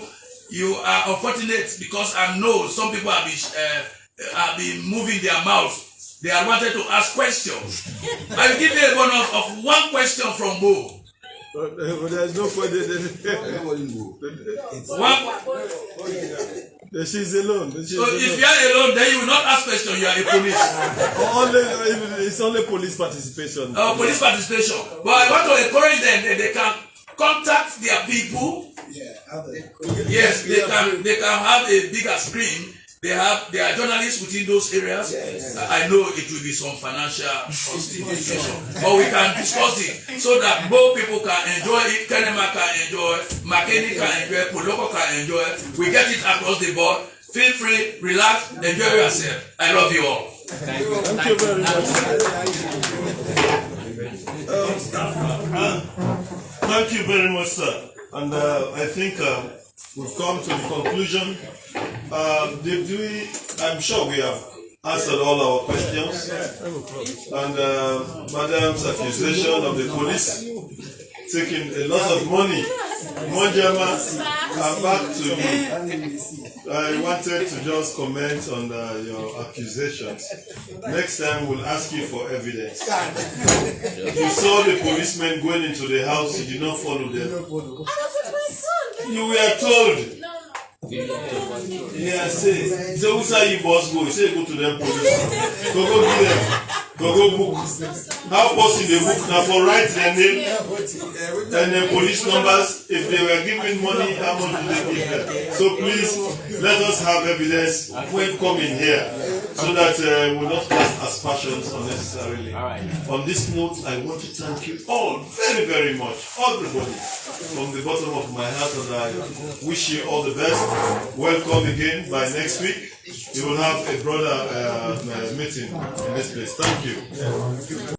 You are unfortunate because I know some people have been moving their mouths. They are wanted to ask questions. I will give you a bonus of one question from Bo. But there's no point. She's alone. So if you are alone, then you will not ask questions. You are a police. It's only police participation. Police participation. But I want to encourage them that they can contact their people. Yes, they can have a bigger screen. There are journalists within those areas. I know it will be some financial constitution, but we can discuss it so that both people can enjoy it. Kenema can enjoy, Makeni can enjoy, Poloko can enjoy. We get it across the board. Feel free, relax, enjoy yourself. I love you all. Thank you very much. Thank you very much, sir. And I think we've come to the conclusion. I'm sure we have answered all our questions. And Madam's accusation of the police taking a lot of money. Monjama, I'm back to you. I wanted to just comment on your accusations. Next time we'll ask you for evidence. You saw the policemen going into the house, you did not follow them. You were told. Yeah, say who say you boss go? Say go to them police. Go give them. Go book. How possible they book now for write their name and then police numbers? If they were giving money, how much do they give them? So please let us have evidence when coming here, so that we will not cast aspersions unnecessarily. On this note, I want to thank you all very, very much, everybody, from the bottom of my heart, and I wish you all the best. Welcome again. By next week, you will have a broader meeting in this place. Thank you.